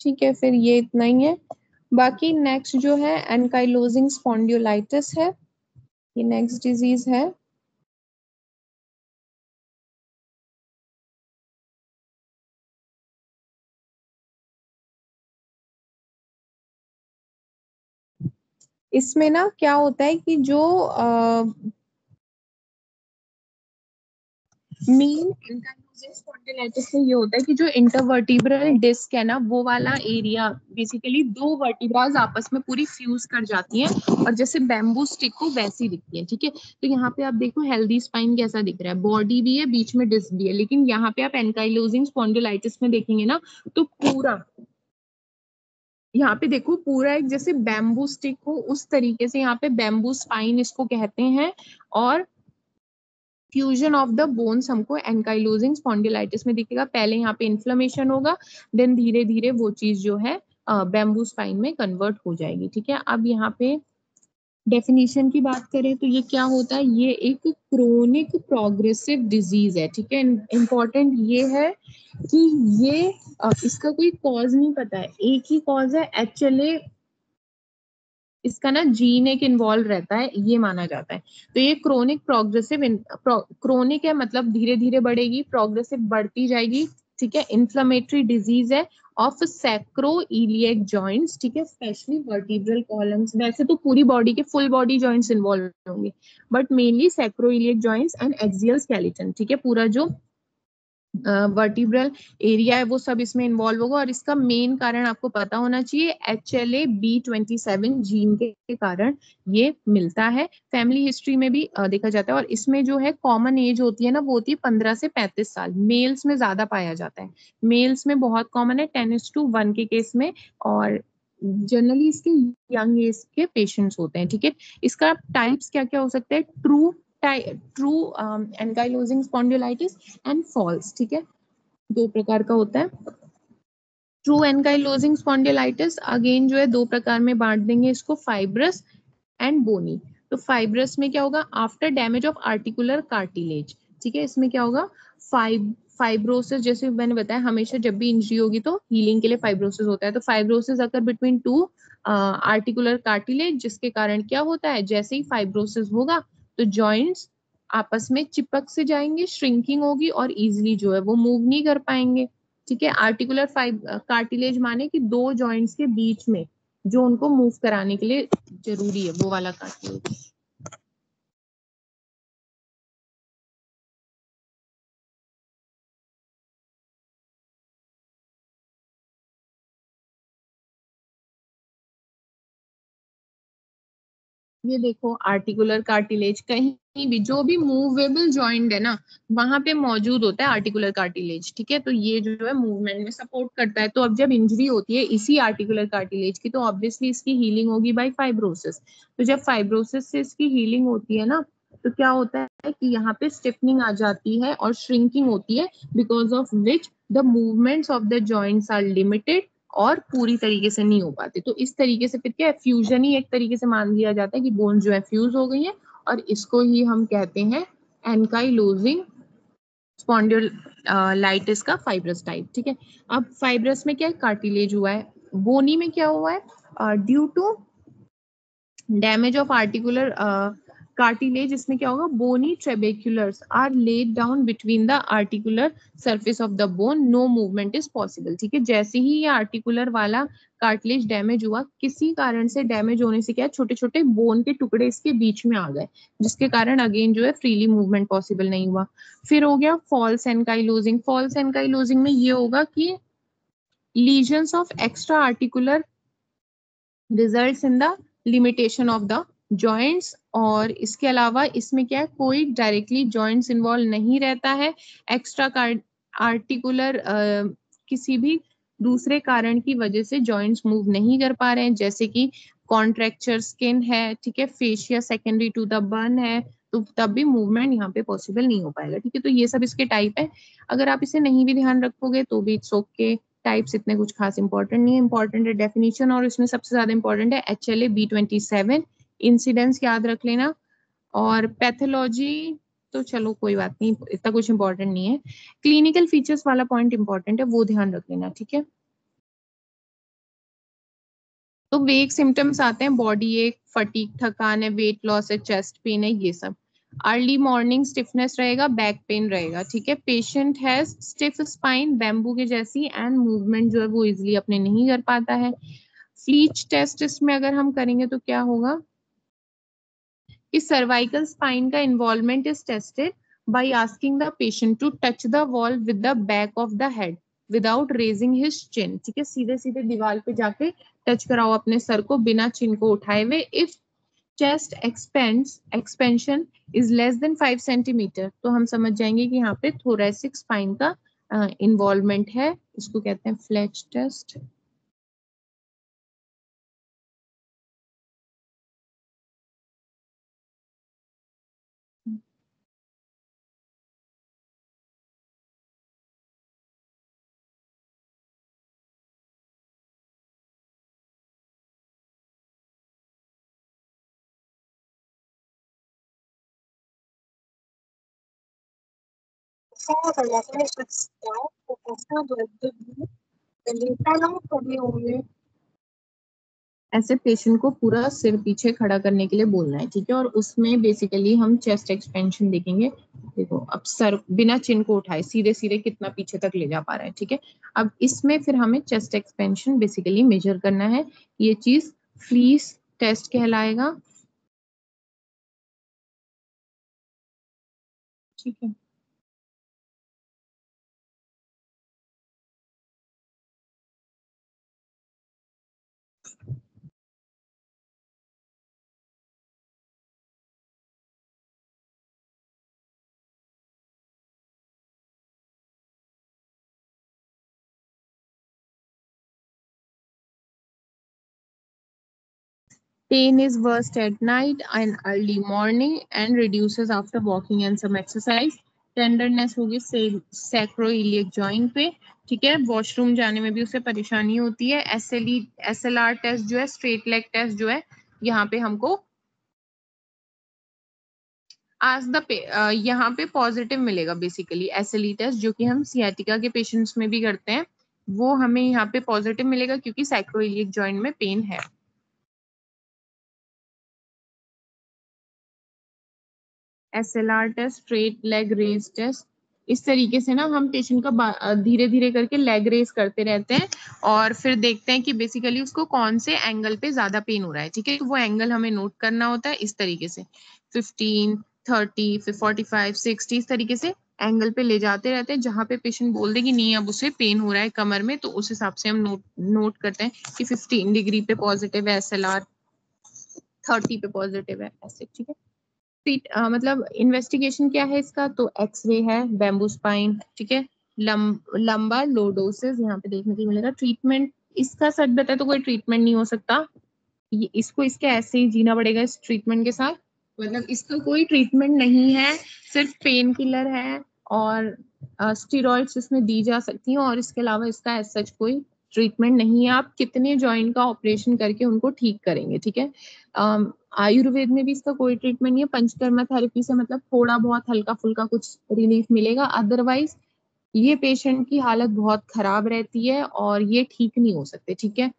ठीक है, फिर ये इतना ही है। बाकी नेक्स्ट जो है एनकाइलोजिंग स्पॉन्डियोलाइटिस है, ये नेक्स्ट डिजीज है। इसमें ना क्या होता है कि जो मेन एंकाइलोजिंग स्पॉन्डिलाइटिस में ये होता है कि जो इंटरवर्टिब्रल डिस्क है ना, वो वाला एरिया, बेसिकली दो वर्टिब्रास आपस में पूरी फ्यूज कर जाती हैं और जैसे बैम्बू स्टिक को वैसी दिखती है, ठीक है। तो यहाँ पे आप देखो हेल्दी स्पाइन कैसा दिख रहा है, बॉडी भी है बीच में डिस्क भी है, लेकिन यहाँ पे आप एंकाइलोजिंग स्पॉन्डिलाइटिस में देखेंगे ना, तो पूरा यहाँ पे देखो पूरा एक जैसे बैम्बू स्टिक हो उस तरीके से यहाँ पे बैम्बू स्पाइन इसको कहते हैं। और फ्यूजन ऑफ द बोन्स हमको एंकाइलोजिंग स्पॉन्डिलाइटिस में दिखेगा, पहले यहाँ पे इन्फ्लेमेशन होगा, देन धीरे धीरे वो चीज जो है बैम्बू स्पाइन में कन्वर्ट हो जाएगी, ठीक है। अब यहाँ पे डेफिनेशन की बात करें तो ये क्या होता है, ये एक क्रोनिक प्रोग्रेसिव डिजीज है, ठीक है। इम्पोर्टेंट ये है कि ये इसका कोई कॉज नहीं पता है, एक ही कॉज है एचएलए, इसका ना जीन एक इन्वॉल्व रहता है ये माना जाता है। तो ये क्रोनिक प्रोग्रेसिव, क्रोनिक है मतलब धीरे धीरे बढ़ेगी, प्रोग्रेसिव बढ़ती जाएगी, ठीक है। इन्फ्लेमेटरी डिजीज है ऑफ सैक्रो इलियक जॉइंट्स, ठीक है, स्पेशली वर्टिब्रल कॉलम्स, वैसे तो पूरी बॉडी के फुल बॉडी जॉइंट्स इन्वॉल्व होंगे, but mainly sacro iliac joints and axial skeleton, ठीक है, पूरा जो वर्टिब्रल एरिया है वो सब इसमें इन्वॉल्व होगा। और इसका मेन कारण आपको पता होना चाहिए, HLA-B27 जीन के कारण ये मिलता है। फैमिली हिस्ट्री में भी देखा जाता है, और इसमें जो है कॉमन एज होती है ना, वो होती है 15 से 35 साल, मेल्स में ज्यादा पाया जाता है, मेल्स में बहुत कॉमन है 10:1 के केस में, और जनरली इसके यंग एज के पेशेंट्स होते हैं, ठीक है। इसका टाइप्स क्या क्या हो सकते हैं, true ankylosing spondylitis and false, ठीक है, दो प्रकार का होता है। ट्रू एंकाइलोजिंग स्पॉन्डिलाइटिस अगेन जो है दो प्रकार में बांट देंगे इसको, फाइब्रस एंड बोनी। तो फाइब्रस में क्या होगा, after damage of articular cartilage, ठीक है, इसमें क्या होगा, फाइब्रोसिस, जैसे मैंने बताया हमेशा जब भी इंजरी होगी तो हीलिंग के लिए फाइब्रोसिस होता है, तो फाइब्रोसिस अगर बिटवीन टू आर्टिकुलर कार्टिलेज, जिसके कारण क्या होता है, जैसे ही फाइब्रोसिस होगा तो जॉइंट्स आपस में चिपक से जाएंगे, श्रिंकिंग होगी और इजिली जो है वो मूव नहीं कर पाएंगे, ठीक है। आर्टिकुलर कार्टिलेज माने कि दो जॉइंट्स के बीच में जो उनको मूव कराने के लिए जरूरी है, वो वाला कार्टिलेज। ये देखो आर्टिकुलर कार्टिलेज कहीं भी जो भी मूवेबल जॉइंट है ना वहां पे मौजूद होता है आर्टिकुलर कार्टिलेज, ठीक है। तो ये जो है मूवमेंट में सपोर्ट करता है। तो अब जब इंजरी होती है इसी आर्टिकुलर कार्टिलेज की तो ऑब्वियसली इसकी हीलिंग होगी बाय फाइब्रोसिस। तो जब फाइब्रोसिस से इसकी हीलिंग होती है ना तो क्या होता है कि यहाँ पे स्टिफनिंग आ जाती है और श्रिंकिंग होती है, because of which the movements of the joints are limited और पूरी तरीके से नहीं हो पाते। तो इस तरीके से फिर क्या फ्यूजन ही एक तरीके से मान लिया जाता है कि बोन जो है फ्यूज हो गई है, और इसको ही हम कहते हैं एनकाइलोजिंग स्पॉन्डिलोलाइटिस का फाइब्रस टाइप, ठीक है। अब फाइब्रस में क्या है, कार्टिलेज हुआ है। बोनी में क्या हुआ है, due to damage of articular cartilage, इसमें क्या होगा, bony trabeculars are laid down between the articular surface of the bone, no movement is possible, ठीक है। जैसे ही ये आर्टिकुलर वाला कार्टिलेज डैमेज हुआ, किसी कारण से डैमेज होने से क्या छोटे छोटे बोन के टुकड़े इसके बीच में आ गए, जिसके कारण अगेन जो है फ्रीली मूवमेंट पॉसिबल नहीं हुआ। फिर हो गया फॉल्स एनकाइलोजिंग। फॉल्स एनकाइलोजिंग में ये होगा कि lesions of extra articular results in the limitation of the joints. और इसके अलावा इसमें क्या है, कोई डायरेक्टली जॉइंट्स इन्वॉल्व नहीं रहता है। एक्स्ट्रा आर्टिकुलर किसी भी दूसरे कारण की वजह से जॉइंट्स मूव नहीं कर पा रहे हैं, जैसे कि कॉन्ट्रेक्चर स्किन है, ठीक है, fascia secondary to the burn है, तो तब भी मूवमेंट यहाँ पे पॉसिबल नहीं हो पाएगा, ठीक है। तो ये सब इसके टाइप है। अगर आप इसे नहीं भी ध्यान रखोगे तो भी इट्स ओके। टाइप्स इतने कुछ खास इंपॉर्टेंट नहीं है, इंपॉर्टेंट है डेफिनेशन, और इसमें सबसे ज्यादा इंपॉर्टेंट है HLA-B27। इंसिडेंस याद रख लेना। और पैथोलॉजी तो चलो कोई बात नहीं, इतना कुछ इंपॉर्टेंट नहीं है। क्लिनिकल फीचर्स वाला पॉइंट इंपॉर्टेंट है, वो ध्यान रख लेना, ठीक है। तो वेग सिम्टम्स आते हैं, बॉडी एक, फटीग थकान है, वेट लॉस है, चेस्ट पेन है, ये सब। अर्ली मॉर्निंग स्टिफनेस रहेगा, बैक पेन रहेगा, ठीक है। Patient has stiff spine, bamboo के जैसी, एंड मूवमेंट जो है वो इजिली अपने नहीं कर पाता है। फ्लीच टेस्ट इसमें अगर हम करेंगे तो क्या होगा कि सर्वाइकल स्पाइन का involvement is tested by asking the patient to touch the wall with the back of the head without raising his chin, ठीक है। सीधे सीधे दीवार पे जाके टच कराओ अपने सर को बिना चिन को उठाए हुए। If chest expansion is less than 5 centimetre, तो हम समझ जाएंगे कि यहाँ पे थोरेसिक स्पाइन का इन्वॉल्वमेंट है। इसको कहते हैं फ्लेच टेस्ट। ऐसे पेशेंट को पूरा सिर पीछे खड़ा करने के लिए बोलना है, ठीक है। और उसमें बेसिकली हम चेस्ट एक्सपेंशन देखेंगे। देखो अब सर बिना चिन को उठाए सीधे सीधे कितना पीछे तक ले जा पा रहा है, ठीक है। अब इसमें फिर हमें चेस्ट एक्सपेंशन बेसिकली मेजर करना है। ये चीज फ्लीस टेस्ट कहलाएगा, ठीक है। Pain is worst at night and early morning and reduces after walking and some exercise. Tenderness होगी सैक्रोइलियक जॉइंट पे, ठीक है। वॉशरूम जाने में भी उसे परेशानी होती है। SLR टेस्ट जो है, स्ट्रेट लेग टेस्ट जो है, यहाँ पे हमको आज द यहाँ पे पॉजिटिव मिलेगा बेसिकली। SLE टेस्ट जो कि हम सियाटिका के पेशेंट्स में भी करते हैं, वो हमें यहाँ पे पॉजिटिव मिलेगा क्योंकि सैक्रोइलियक जॉइंट में पेन है। SLR टेस्ट, स्ट्रेट लेग रेज टेस्ट, इस तरीके से ना हम पेशेंट का धीरे धीरे करके लेग रेज करते रहते हैं और फिर देखते हैं कि बेसिकली उसको कौन से एंगल पे ज्यादा पेन हो रहा है, ठीक है। तो वो एंगल हमें नोट करना होता है इस तरीके से, 15, 30, फिर 45, 60, इस तरीके से एंगल पे ले जाते रहते हैं। जहां पे पेशेंट बोल दे कि नहीं अब उसे पेन हो रहा है कमर में, तो उस हिसाब से हम नोट करते हैं कि 15 डिग्री पे पॉजिटिव है SLR, 30 पे पॉजिटिव है, ऐसे, ठीक है। फिट मतलब इन्वेस्टिगेशन क्या है इसका, तो एक्सरे है, बैम्बू स्पाइन, ठीक है, लंबा लोडोसिस यहाँ पे देखने को मिलेगा। ट्रीटमेंट इसका सच बताए तो कोई ट्रीटमेंट नहीं हो सकता, ये इसको इसके ऐसे ही जीना पड़ेगा इस ट्रीटमेंट के साथ, मतलब इसका कोई ट्रीटमेंट नहीं है, सिर्फ पेन किलर है और स्टेरॉइड्स इसमें दी जा सकती हैं, और इसके अलावा इसका एज सच कोई ट्रीटमेंट नहीं है। आप कितने जॉइंट का ऑपरेशन करके उनको ठीक करेंगे, ठीक है। आयुर्वेद में भी इसका कोई ट्रीटमेंट नहीं है। पंचकर्मा थेरेपी से मतलब थोड़ा बहुत हल्का फुल्का कुछ रिलीफ मिलेगा, अदरवाइज ये पेशेंट की हालत बहुत खराब रहती है और ये ठीक नहीं हो सकते, ठीक है।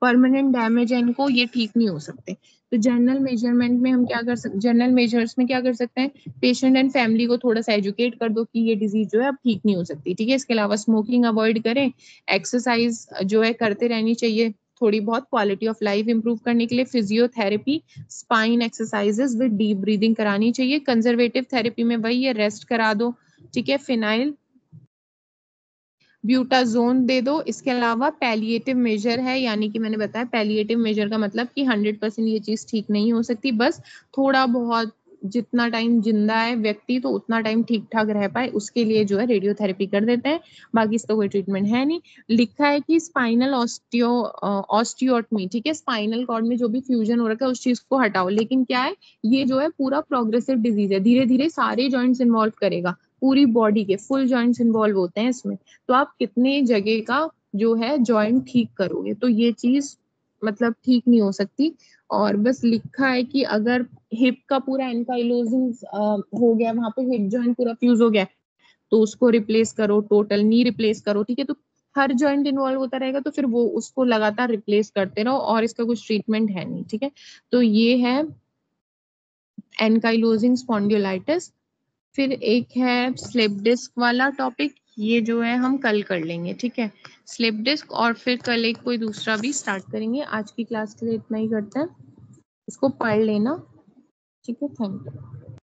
परमानेंट डैमेज है इनको, ये ठीक नहीं हो सकते। तो जनरल मेजरमेंट में हम क्या कर सकते, जनरल मेजर्स में क्या कर सकते हैं, पेशेंट एंड फैमिली को थोड़ा सा एजुकेट कर दो कि ये डिजीज जो है अब ठीक नहीं हो सकती, ठीक है। इसके अलावा स्मोकिंग अवॉइड करें, एक्सरसाइज जो है करते रहनी चाहिए, थोड़ी बहुत क्वालिटी ऑफ लाइफ इंप्रूव करने के लिए physiotherapy, spine exercises with deep breathing करानी चाहिए। कंजर्वेटिव थेरेपी में वही है, रेस्ट करा दो, ठीक है, फिनाइल ब्यूटाजोन दे दो। इसके अलावा पैलिएटिव मेजर है, यानी कि मैंने बताया पैलिएटिव मेजर का मतलब कि 100% ये चीज ठीक नहीं हो सकती, बस थोड़ा बहुत जितना टाइम जिंदा है व्यक्ति तो उतना टाइम ठीक ठाक रह पाए उसके लिए जो है रेडियोथेरेपी कर देते हैं, बाकी इसका कोई ट्रीटमेंट है नहीं। लिखा है कि स्पाइनल ऑस्टियोटमी, ठीक है, स्पाइनल कॉर्ड में जो भी फ्यूजन हो रखा है उस चीज को हटाओ, लेकिन क्या है ये जो है पूरा प्रोग्रेसिव डिजीज है, धीरे धीरे सारे जॉइंट्स इन्वॉल्व करेगा, पूरी बॉडी के फुल जॉइंट्स इन्वॉल्व होते हैं इसमें, तो आप कितने जगह का जो है जॉइंट ठीक करोगे, तो ये चीज मतलब ठीक नहीं हो सकती। और बस लिखा है कि अगर हिप का पूरा एनकाइलोसिस हो गया, वहां पे हिप जॉइंट पूरा फ्यूज हो गया, तो उसको रिप्लेस करो, टोटल नी रिप्लेस करो, ठीक है। तो हर जॉइंट इन्वॉल्व होता रहेगा तो फिर वो उसको लगातार रिप्लेस करते रहो, और इसका कुछ ट्रीटमेंट है नहीं, ठीक है। तो ये है एनकाइलोजिंग स्पॉन्डियोलाइटिस। फिर एक है स्लिप डिस्क वाला टॉपिक, ये जो है हम कल कर लेंगे, ठीक है, स्लिप डिस्क, और फिर कल एक कोई दूसरा भी स्टार्ट करेंगे। आज की क्लास के लिए इतना ही करते हैं, इसको पढ़ लेना, ठीक है, थैंक यू।